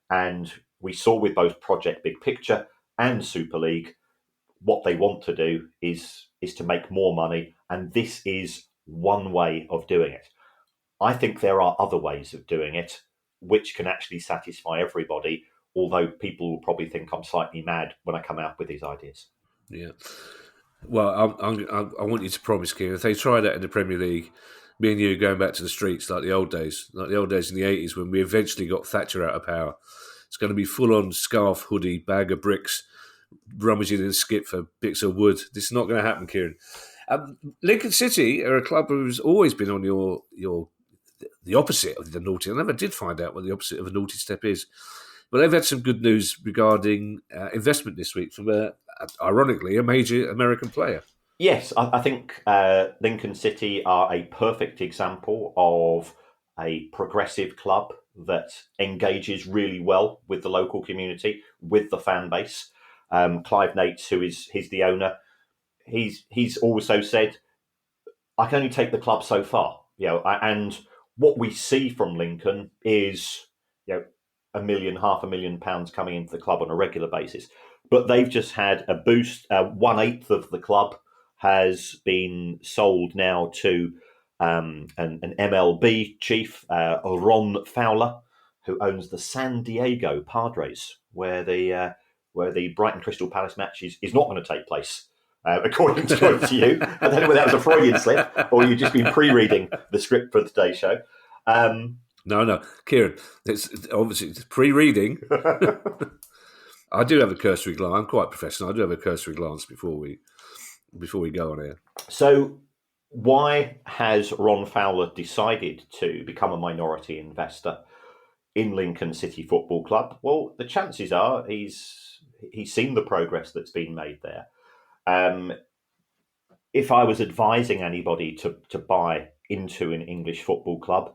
And we saw with both Project Big Picture and Super League, what they want to do is to make more money. And this is one way of doing it. I think there are other ways of doing it, which can actually satisfy everybody, although people will probably think I'm slightly mad when I come out with these ideas. Yeah. Well, I want you to promise, Kieran, if they try that in the Premier League, me and you going back to the streets like the old days in the 80s when we eventually got Thatcher out of power. It's going to be full-on scarf, hoodie, bag of bricks, rummaging in a skip for bits of wood. This is not going to happen, Kieran. Lincoln City are a club who's always been on the opposite of the naughty. I never did find out what the opposite of a naughty step is. But they've had some good news regarding investment this week from, ironically, a major American player. Yes, I think Lincoln City are a perfect example of a progressive club that engages really well with the local community, with the fan base. Clive Nates, he's the owner, he's also said, I can only take the club so far. And what we see from Lincoln is, £1 million, £500,000 coming into the club on a regular basis. But they've just had a boost. 1/8 of the club has been sold now to an MLB chief, Ron Fowler, who owns the San Diego Padres, where the Brighton Crystal Palace match is not going to take place according to you. I don't know whether that was a Freudian slip or you've just been pre-reading the script for today's show. No, Kieran, it's obviously pre-reading. I do have a cursory glance. I'm quite professional. I do have a cursory glance before we go on air. So, why has Ron Fowler decided to become a minority investor in Lincoln City Football Club? Well, the chances are he's seen the progress that's been made there. If I was advising anybody to buy into an English football club,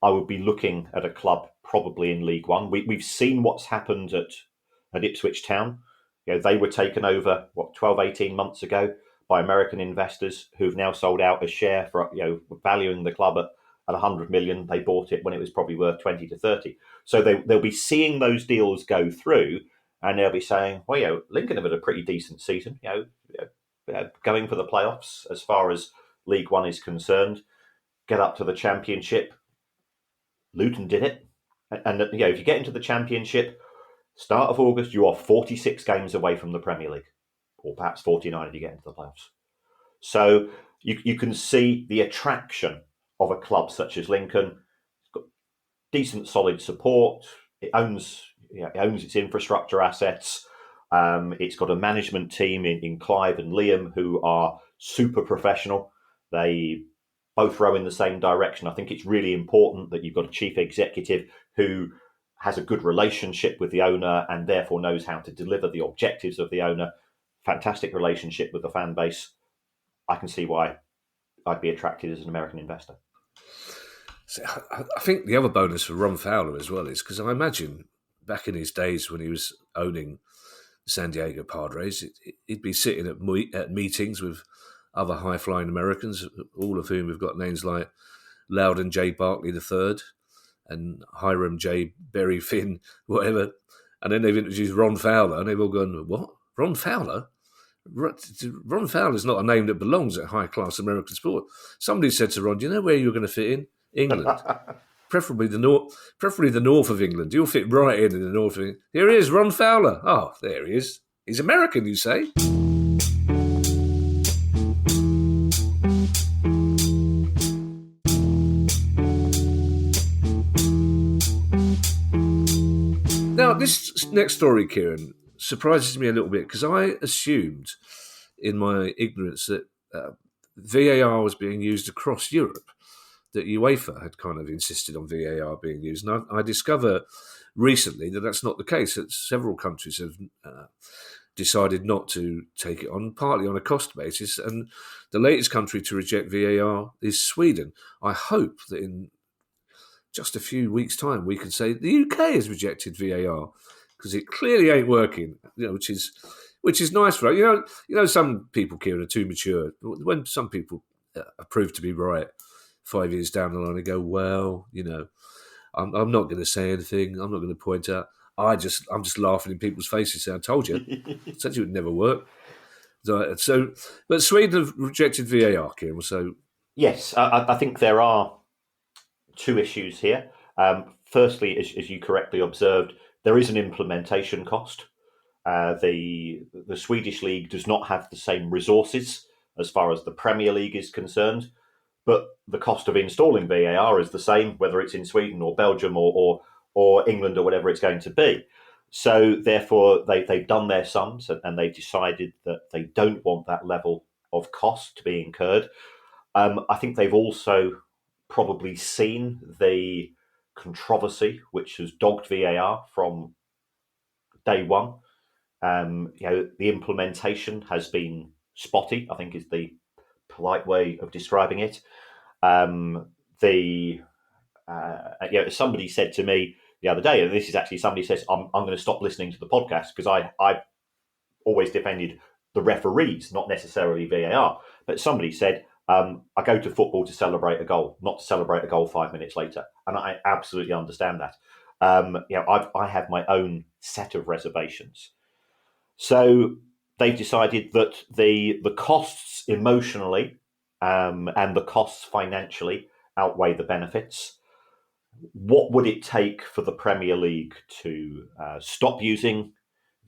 I would be looking at a club probably in League One. We've seen what's happened at Ipswich Town. They were taken over 12, 18 months ago by American investors who've now sold out a share for valuing the club at 100 million. They bought it when it was probably worth 20 to 30. So they'll be seeing those deals go through, and they'll be saying, well, Lincoln have had a pretty decent season, going for the playoffs as far as League One is concerned, get up to the Championship. Luton did it. And if you get into the Championship, start of August, you are 46 games away from the Premier League, or perhaps 49 if you get into the playoffs. So you can see the attraction of a club such as Lincoln. It's got decent, solid support. It owns its infrastructure assets. It's got a management team in Clive and Liam who are super professional. They both row in the same direction. I think it's really important that you've got a chief executive who has a good relationship with the owner and therefore knows how to deliver the objectives of the owner. Fantastic relationship with the fan base. I can see why I'd be attracted as an American investor. So I think the other bonus for Ron Fowler as well is because I imagine back in his days when he was owning San Diego Padres, he'd be sitting at meetings with other high-flying Americans, all of whom have got names like Loudon J. Barkley III and Hiram J. Berry Finn, whatever. And then they've introduced Ron Fowler, and they've all gone, what? Ron Fowler? Ron Fowler's not a name that belongs at high-class American sport. Somebody said to Ron, do you know where you're going to fit in? England. Preferably the north of England. You'll fit right in the north of England. Here he is, Ron Fowler. Oh, there he is. He's American, you say? Now, this next story, Kieran, surprises me a little bit because I assumed in my ignorance that VAR was being used across Europe, that UEFA had kind of insisted on VAR being used. And I discover recently that that's not the case, that several countries have decided not to take it on, partly on a cost basis. And the latest country to reject VAR is Sweden. I hope that in just a few weeks' time we can say the UK has rejected VAR because it clearly ain't working, which is nice for us. Some people, Kieran, are too mature. When some people are proved to be right 5 years down the line, they go, well, I'm not going to say anything. I'm not going to point out. I'm just laughing in people's faces saying, I told you. I said it would never work. So, but Sweden have rejected VAR, Kieran. So yes, I think there are two issues here. Firstly, as you correctly observed, there is an implementation cost. The Swedish league does not have the same resources as far as the Premier League is concerned, but the cost of installing VAR is the same, whether it's in Sweden or Belgium or England or whatever it's going to be. So therefore, they've done their sums and they've decided that they don't want that level of cost to be incurred. I think they've also probably seen the controversy which has dogged VAR from day one. The implementation has been spotty, I think is the polite way of describing it. Somebody said to me the other day, and this is actually somebody says, I'm going to stop listening to the podcast because I always defended the referees, not necessarily VAR. But somebody said, I go to football to celebrate a goal, not to celebrate a goal 5 minutes later. And I absolutely understand that. I have my own set of reservations. So they've decided that the costs emotionally and the costs financially outweigh the benefits. What would it take for the Premier League to stop using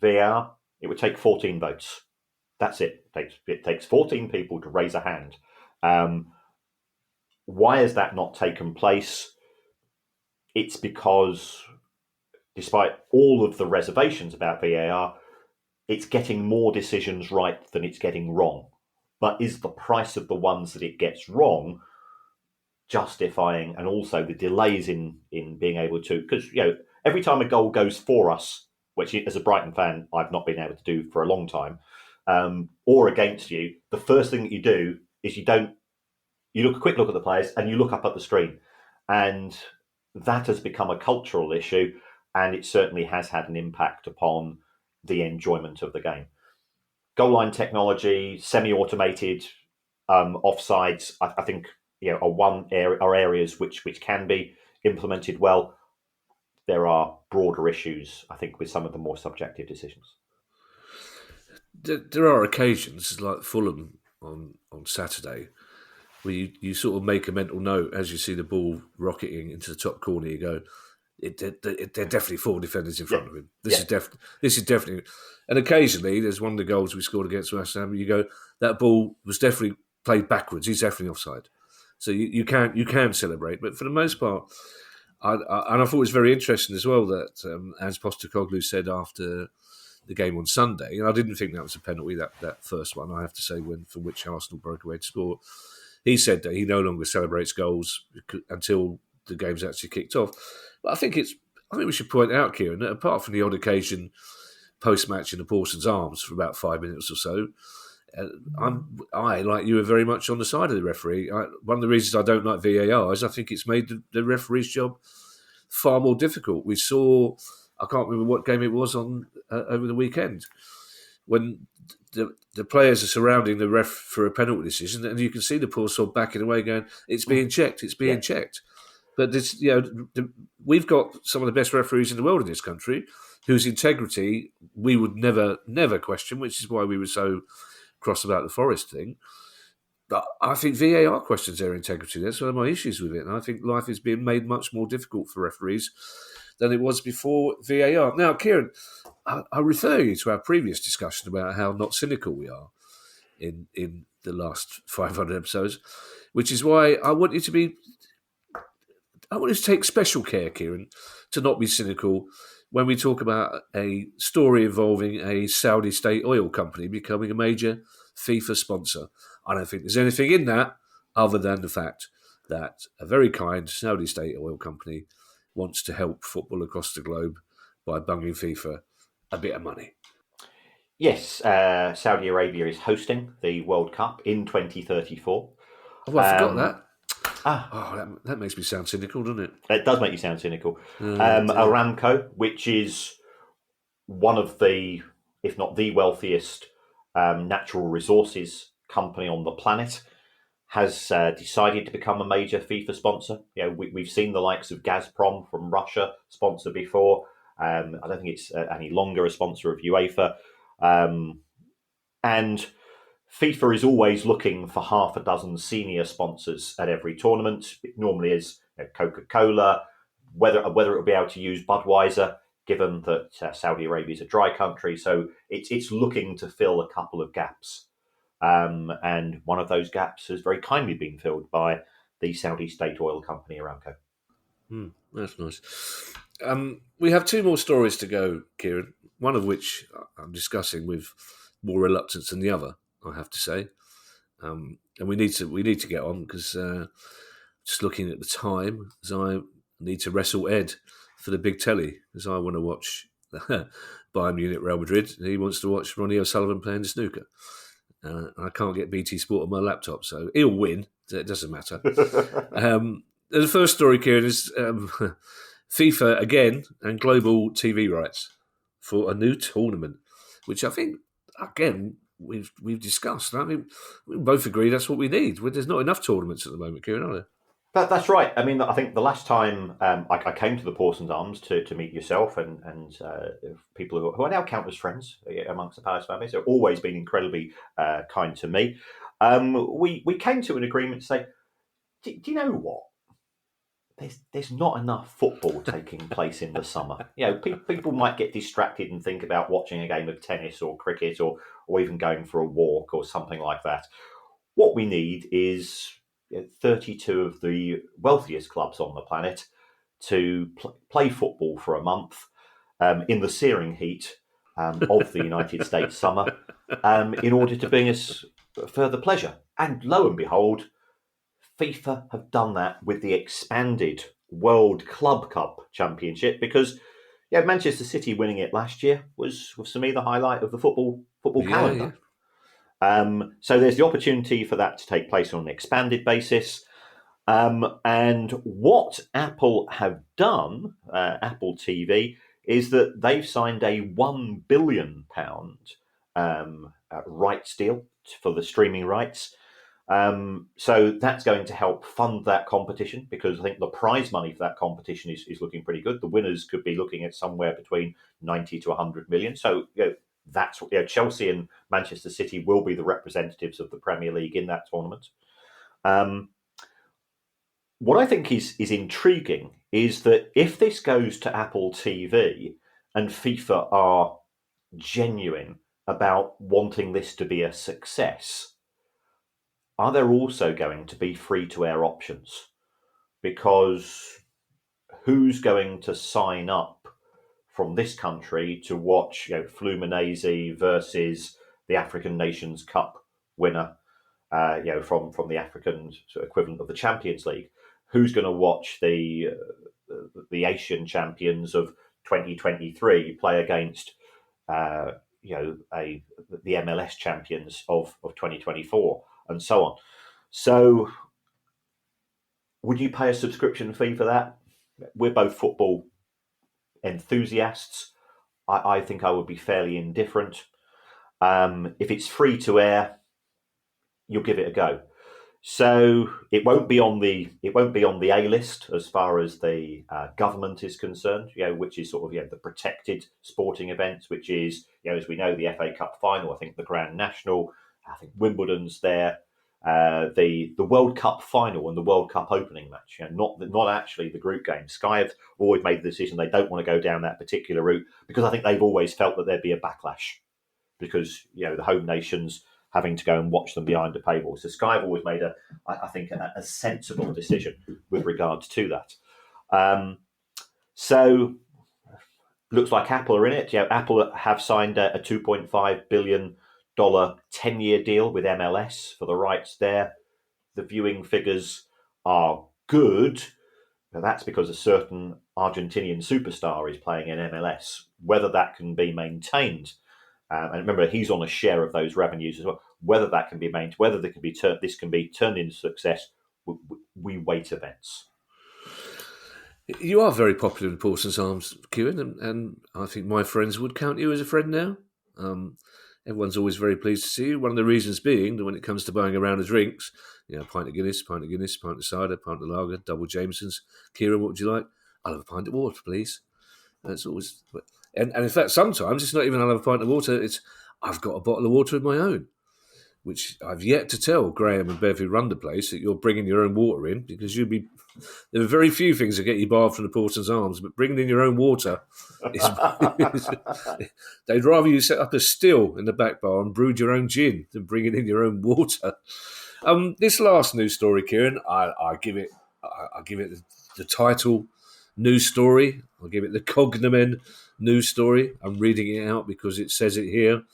VAR? It would take 14 votes. That's it. It takes 14 people to raise a hand. Why has that not taken place? It's because, despite all of the reservations about VAR, it's getting more decisions right than it's getting wrong. But is the price of the ones that it gets wrong justifying, and also the delays in being able to, because every time a goal goes for us, which as a Brighton fan I've not been able to do for a long time, or against you, the first thing that you do is you look a quick look at the players and you look up at the screen, and that has become a cultural issue, and it certainly has had an impact upon the enjoyment of the game. Goal line technology, semi-automated offsides, I think are areas which can be implemented well. There are broader issues, I think, with some of the more subjective decisions. There are occasions, like Fulham on Saturday, where you sort of make a mental note as you see the ball rocketing into the top corner. You go, there are definitely 4 defenders in front of him. This is definitely. And occasionally, there's one of the goals we scored against West Ham. You go, that ball was definitely played backwards. He's definitely offside. So you can celebrate, but for the most part, I thought it was very interesting as well that as Postecoglou said after the game on Sunday, and I didn't think that was a penalty, that first one, I have to say, from which Arsenal broke away to score. He said that he no longer celebrates goals until the game's actually kicked off. But I think we should point out, Kieran, that apart from the odd post-match in the Paulson's arms for about 5 minutes or so, I, like you, are very much on the side of the referee. One of the reasons I don't like VAR is I think it's made the referee's job far more difficult. We saw, I can't remember what game it was on over the weekend, when the players are surrounding the ref for a penalty decision, and you can see the poor sod backing away, going, "It's being checked. It's being checked." But this, we've got some of the best referees in the world in this country, whose integrity we would never question, which is why we were so cross about the Forest thing. But I think VAR questions their integrity. That's one of my issues with it. And I think life is being made much more difficult for referees than it was before VAR. Now, Kieran, I refer you to our previous discussion about how not cynical we are in the last 500 episodes, which is why I want you to take special care, Kieran, to not be cynical when we talk about a story involving a Saudi state oil company becoming a major FIFA sponsor. I don't think there's anything in that other than the fact that a very kind Saudi state oil company wants to help football across the globe by bunging FIFA a bit of money. Yes, Saudi Arabia is hosting the World Cup in 2034. Oh, I forgot that. That makes me sound cynical, doesn't it? It does make you sound cynical. Aramco, which is one of the, if not the wealthiest natural resources company on the planet, has decided to become a major FIFA sponsor. We've seen the likes of Gazprom from Russia sponsor before. I don't think it's any longer a sponsor of UEFA. And FIFA is always looking for half a dozen senior sponsors at every tournament. It normally is Coca-Cola, whether it will be able to use Budweiser, given that Saudi Arabia is a dry country. So it's looking to fill a couple of gaps. And one of those gaps has very kindly been filled by the Saudi state oil company Aramco. That's nice. We have 2 more stories to go, Kieran, one of which I'm discussing with more reluctance than the other, I have to say. And we need to get on because just looking at the time, as I need to wrestle Ed for the big telly, as I want to watch Bayern Munich Real Madrid, and he wants to watch Ronnie O'Sullivan playing the snooker. I can't get BT Sport on my laptop, so he'll win. So it doesn't matter. The first story, Kieran, is FIFA again and global TV rights for a new tournament, which I think, again, we've discussed. I mean, we both agree that's what we need. There's not enough tournaments at the moment, Kieran, are there? That's right. I mean, I think the last time I came to the Paulson's Arms to meet yourself and people who I now count as friends amongst the Palace family, so always been incredibly kind to me. We came to an agreement to say, do you know what? there's not enough football taking place in the summer. People might get distracted and think about watching a game of tennis or cricket or even going for a walk or something like that. What we need is 32 of the wealthiest clubs on the planet to play football for a month in the searing heat of the United States summer in order to bring us further pleasure. And lo and behold, FIFA have done that with the expanded World Club Cup Championship because Manchester City winning it last year was for me the highlight of the football calendar. Yeah. So there's the opportunity for that to take place on an expanded basis. And what Apple have done, Apple TV, is that they've signed a £1 billion rights deal for the streaming rights. So that's going to help fund that competition because I think the prize money for that competition is looking pretty good. The winners could be looking at somewhere between 90 to 100 million. So that's Chelsea and Manchester City will be the representatives of the Premier League in that tournament. What I think is intriguing is that if this goes to Apple TV and FIFA are genuine about wanting this to be a success, are there also going to be free-to-air options? Because who's going to sign up from this country to watch Fluminense versus the African Nations Cup winner, from the African equivalent of the Champions League? Who's going to watch the Asian champions of 2023 play against the MLS champions of 2024 and so on? So would you pay a subscription fee for that? We're both football enthusiasts. I think I would be fairly indifferent. If it's free to air, you'll give it a go. So it won't be on the A list as far as the government is concerned, which is sort of the protected sporting events, which is as we know the FA Cup final, I think the Grand National, I think Wimbledon's there, the World Cup final and the World Cup opening match, not actually the group game. Sky have always made the decision they don't want to go down that particular route because I think they've always felt that there'd be a backlash because the home nations having to go and watch them behind a paywall. So Sky have always made I think a sensible decision with regards to that. So looks like Apple are in it. Apple have signed a $2.5 billion 10-year deal with MLS for the rights there. The viewing figures are good. Now that's because a certain Argentinian superstar is playing in MLS. Whether that can be maintained, and remember he's on a share of those revenues as well. Whether that can be maintained, whether this can be turned into success, we wait events. You are very popular in Paulson's Arms, Kieran, and I think my friends would count you as a friend now. Everyone's always very pleased to see you. One of the reasons being that when it comes to buying a round of drinks, pint of Guinness, pint of cider, pint of lager, double Jamesons. Kieran, what would you like? I'll have a pint of water, please. That's always, and in fact, sometimes it's not even I'll have a pint of water. It's I've got a bottle of water of my own, which I've yet to tell Graham and Bev who run the place that you're bringing your own water in because there are very few things that get you barred from the Paulson's Arms, but bringing in your own water they'd rather you set up a still in the back bar and brewed your own gin than bringing in your own water. This last news story, Kieran, I give it the title news story. I'll give it the cognomen news story. I'm reading it out because it says it here.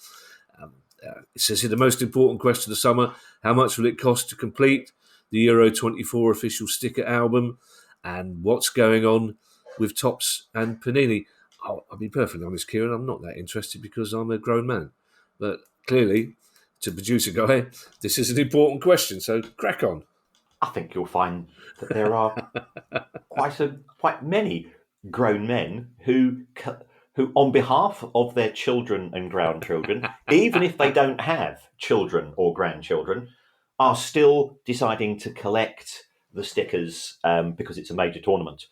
It says here the most important question of the summer: how much will it cost to complete the Euro 24 official sticker album, and what's going on with Topps and Panini? I'll be perfectly honest, Kieran, I'm not that interested because I'm a grown man. But clearly, to producer guy, this is an important question, so crack on. I think you'll find that there are quite many grown men who, on behalf of their children and grandchildren, even if they don't have children or grandchildren, are still deciding to collect the stickers because it's a major tournament.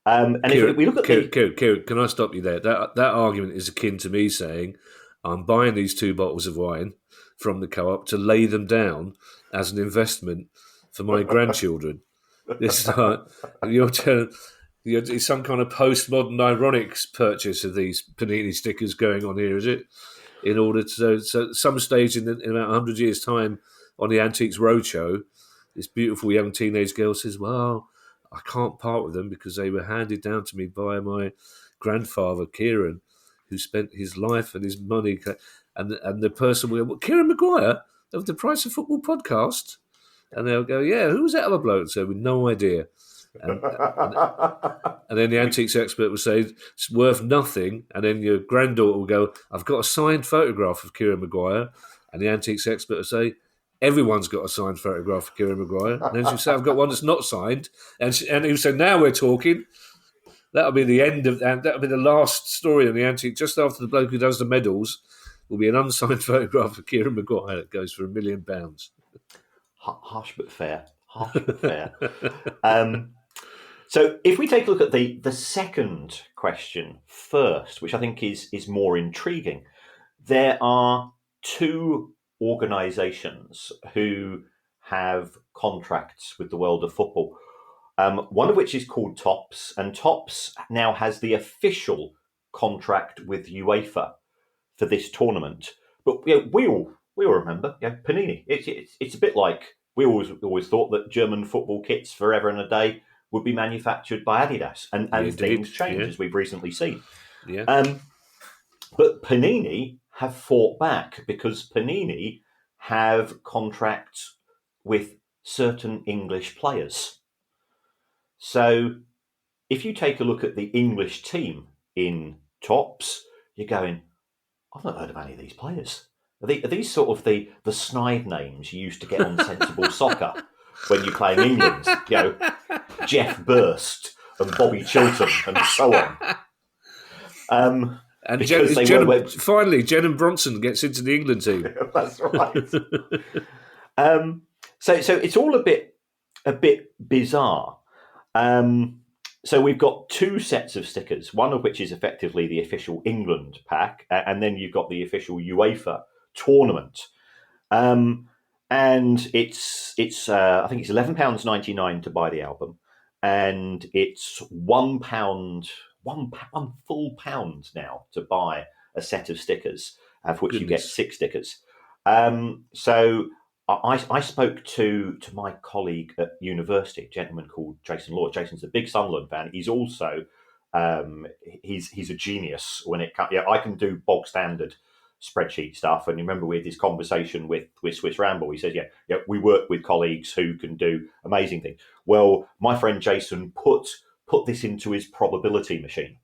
And Kieran, if we look at Kieran, can I stop you there? That argument is akin to me saying I'm buying these 2 bottles of wine from the co-op to lay them down as an investment for my grandchildren. It's like it's some kind of postmodern ironic purchase of these Panini stickers going on here, is it? In order to, so at some stage in about 100 years' time on the Antiques Roadshow, this beautiful young teenage girl says, well, I can't part with them because they were handed down to me by my grandfather, Kieran, who spent his life and his money. And the person will go, well, Kieran Maguire of the Price of Football podcast? And they'll go, yeah, who's that other bloke? So with no idea. And then the antiques expert will say it's worth nothing, and then your granddaughter will go, I've got a signed photograph of Kieran Maguire, and the antiques expert will say, everyone's got a signed photograph of Kieran Maguire. And then she'll say, I've got one that's not signed, and he'll say, now we're talking. That'll be the end of, and that'll be the last story on the antique. Just after the bloke who does the medals will be an unsigned photograph of Kieran Maguire that goes for £1 million. Harsh but fair. Harsh but fair. So if we take a look at the second question first, which I think is more intriguing, there are two organisations who have contracts with the world of football. One of which is called Tops, and Tops now has the official contract with UEFA for this tournament. But we all remember Panini. It's a bit like we always thought that German football kits forever and a day would be manufactured by Adidas, and things change, as we've recently seen. Yeah. But Panini have fought back because Panini have contracts with certain English players. So if you take a look at the English team in Tops, you're going, I've not heard of any of these players. Are these sort of the snide names you used to get on Sensible Soccer when you're playing England? Jeff Burst and Bobby Chilton and so on. And finally, Jen Bronson gets into the England team. That's right. So it's all a bit bizarre. So we've got two sets of stickers, one of which is effectively the official England pack, and then you've got the official UEFA tournament. And it's I think it's £11.99 to buy the album, and it's £1 full pound now to buy a set of stickers, of which you get 6 stickers. So I spoke to my colleague at university, a gentleman called Jason Law. Jason's a big Sunderland fan. He's also he's a genius when it comes. I can do bog standard spreadsheet stuff. And remember, we had this conversation with Swiss Ramble. He says, we work with colleagues who can do amazing things. Well, my friend Jason put this into his probability machine,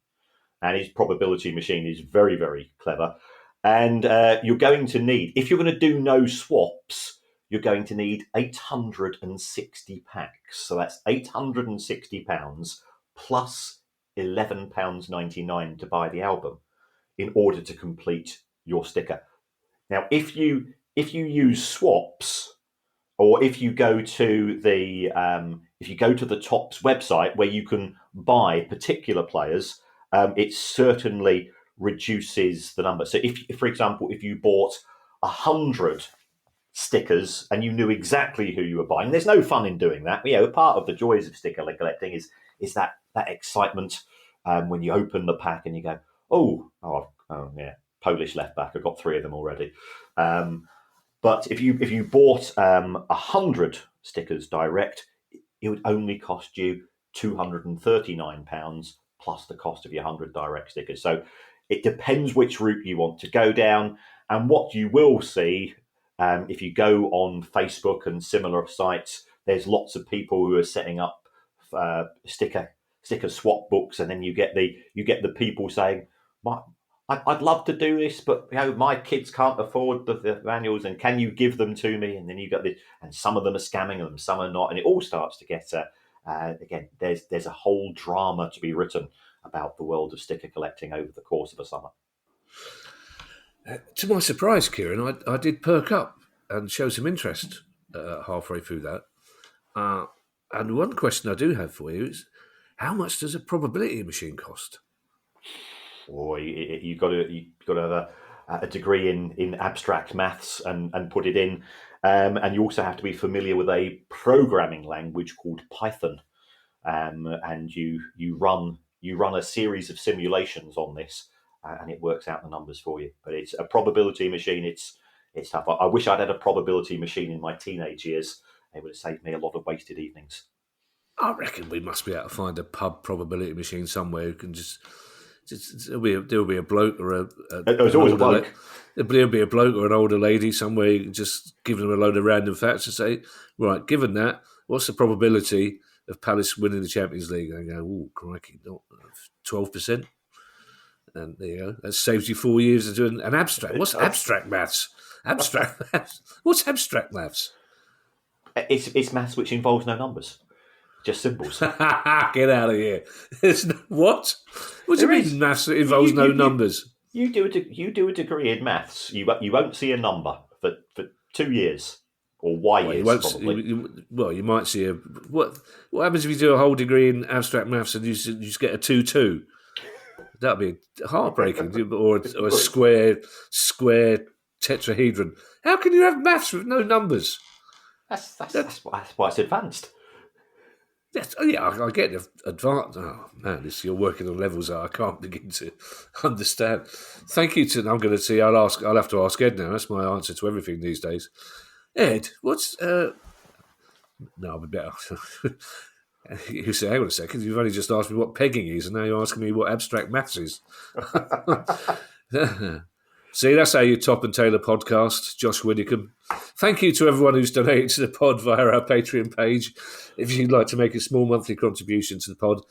and his probability machine is very, very clever. And you're going to need, if you're going to do no swaps, you're going to need 860 packs. So that's £860 plus £11.99 to buy the album in order to complete your sticker. Now, if you use swaps, or if you go to the Tops website where you can buy particular players, it certainly reduces the number. So if, for example, if you bought 100 stickers and you knew exactly who you were buying, there's no fun in doing that. Part of the joys of sticker collecting is that excitement when you open the pack and you go, oh yeah, Polish left back. I've got 3 of them already. But if you bought 100 stickers direct, it would only cost you £239 plus the cost of your 100 direct stickers. So it depends which route you want to go down. And what you will see, if you go on Facebook and similar sites, there's lots of people who are setting up sticker swap books, and then you get the people saying, I'd love to do this, but my kids can't afford the manuals, and can you give them to me? And then you got this, and some of them are scamming them, some are not, and it all starts to get again. There's a whole drama to be written about the world of sticker collecting over the course of a summer. To my surprise, Kieran, I did perk up and show some interest halfway through that. And one question I do have for you is, how much does a probability machine cost? Or you've got to have a degree in abstract maths and put it in. And you also have to be familiar with a programming language called Python. And you run a series of simulations on this, and it works out the numbers for you. But it's a probability machine. It's tough. I wish I'd had a probability machine in my teenage years. It would have saved me a lot of wasted evenings. I reckon we must be able to find a pub probability machine somewhere who can just there'll be a bloke or There's always a bloke. There'll be a bloke or an older lady somewhere just giving them a load of random facts and say, right, given that, what's the probability of Palace winning the Champions League? And I go, oh, crikey, not 12%. And there you go. That saves you 4 years of doing an abstract. What's abstract maths? Abstract maths? What's abstract maths? It's maths which involves no numbers. Just symbols. Get out of here. What? What do you mean maths that involves no numbers? You do a degree in maths. You won't see a number for 2 years. Or years, probably. You might see a... What happens if you do a whole degree in abstract maths and you just get a 2-2? That'd be heartbreaking. or a square tetrahedron. How can you have maths with no numbers? That's why it's advanced. Yes, yeah, I get the advanced. Oh man, you're working on levels that I can't begin to understand. Thank you to. I'm going to see. I'll have to ask Ed now. That's my answer to everything these days. Ed, what's? No, I'll be better. You say, hang on a second. You've only just asked me what pegging is, and now you're asking me what abstract maths is. See, that's how you top and tailor podcast, Josh Widdicombe. Thank you to everyone who's donated to the pod via our Patreon page. If you'd like to make a small monthly contribution to the pod,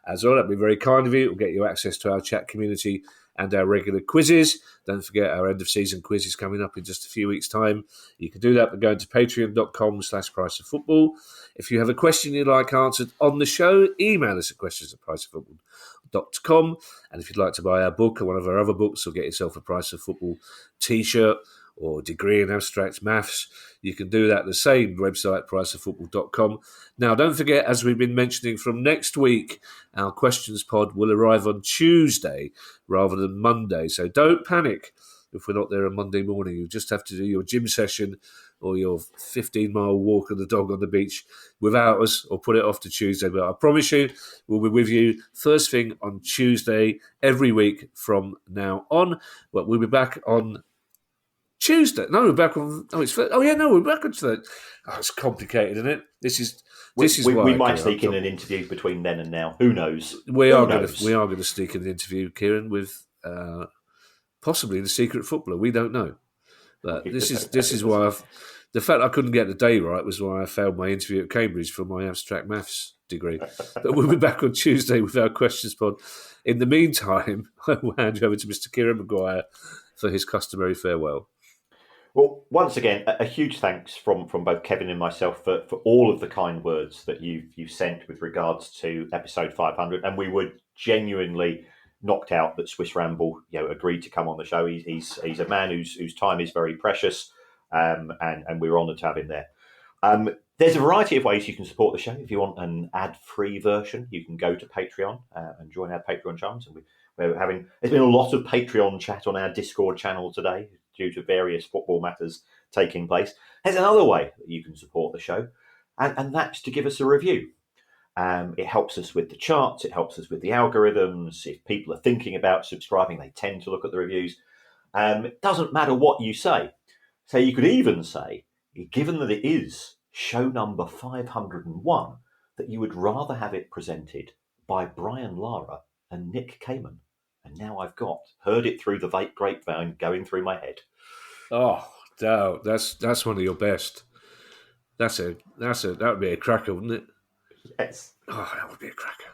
as well, that'd be very kind of you. It will get you access to our chat community and our regular quizzes. Don't forget our end of season quiz is coming up in just a few weeks' time. You can do that by going to patreon.com/priceoffootball. If you have a question you'd like answered on the show, email us at questions@priceoffootball.com. And if you'd like to buy our book or one of our other books or get yourself a Price of Football t-shirt or degree in abstract maths, you can do that at the same website, priceoffootball.com. Now, don't forget, as we've been mentioning, from next week, our questions pod will arrive on Tuesday rather than Monday. So don't panic if we're not there on Monday morning. You just have to do your gym session or your 15-mile walk on the dog on the beach without us, or put it off to Tuesday. But I promise you, we'll be with you first thing on Tuesday every week from now on. But we'll be back on Tuesday. No, we're back on. We're back on Tuesday. Oh, it's complicated, isn't it? This is why we might sneak in an interview between then and now. Who knows? We are going to sneak in an interview, Kieran, with possibly the secret footballer. We don't know. But this is why the fact I couldn't get the day right was why I failed my interview at Cambridge for my abstract maths degree. But we'll be back on Tuesday with our questions pod. In the meantime, I will hand you over to Mr. Kieran Maguire for his customary farewell. Well, once again, a huge thanks from both Kevin and myself for all of the kind words that you've sent with regards to episode 500, and we were genuinely knocked out that Swiss Ramble agreed to come on the show. He's a man whose time is very precious, and we're honoured to have him there. There's a variety of ways you can support the show. If you want an ad-free version, you can go to Patreon and join our Patreon channels. And there's been a lot of Patreon chat on our Discord channel today due to various football matters taking place. There's another way that you can support the show, and that's to give us a review. It helps us with the charts. It helps us with the algorithms. If people are thinking about subscribing, they tend to look at the reviews. It doesn't matter what you say. So you could even say, given that it is show number 501, that you would rather have it presented by Brian Lara and Nick Kamen. And now I've heard it through the vape grapevine going through my head. Oh, that's one of your best. That would be a cracker, wouldn't it? Yes. Oh, that would be a cracker.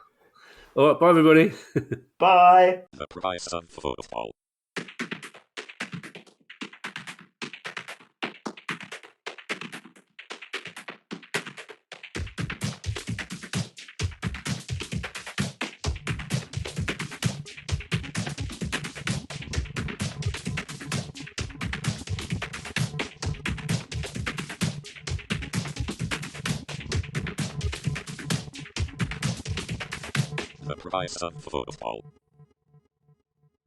All right, bye everybody. Bye. The price of football. The price of football.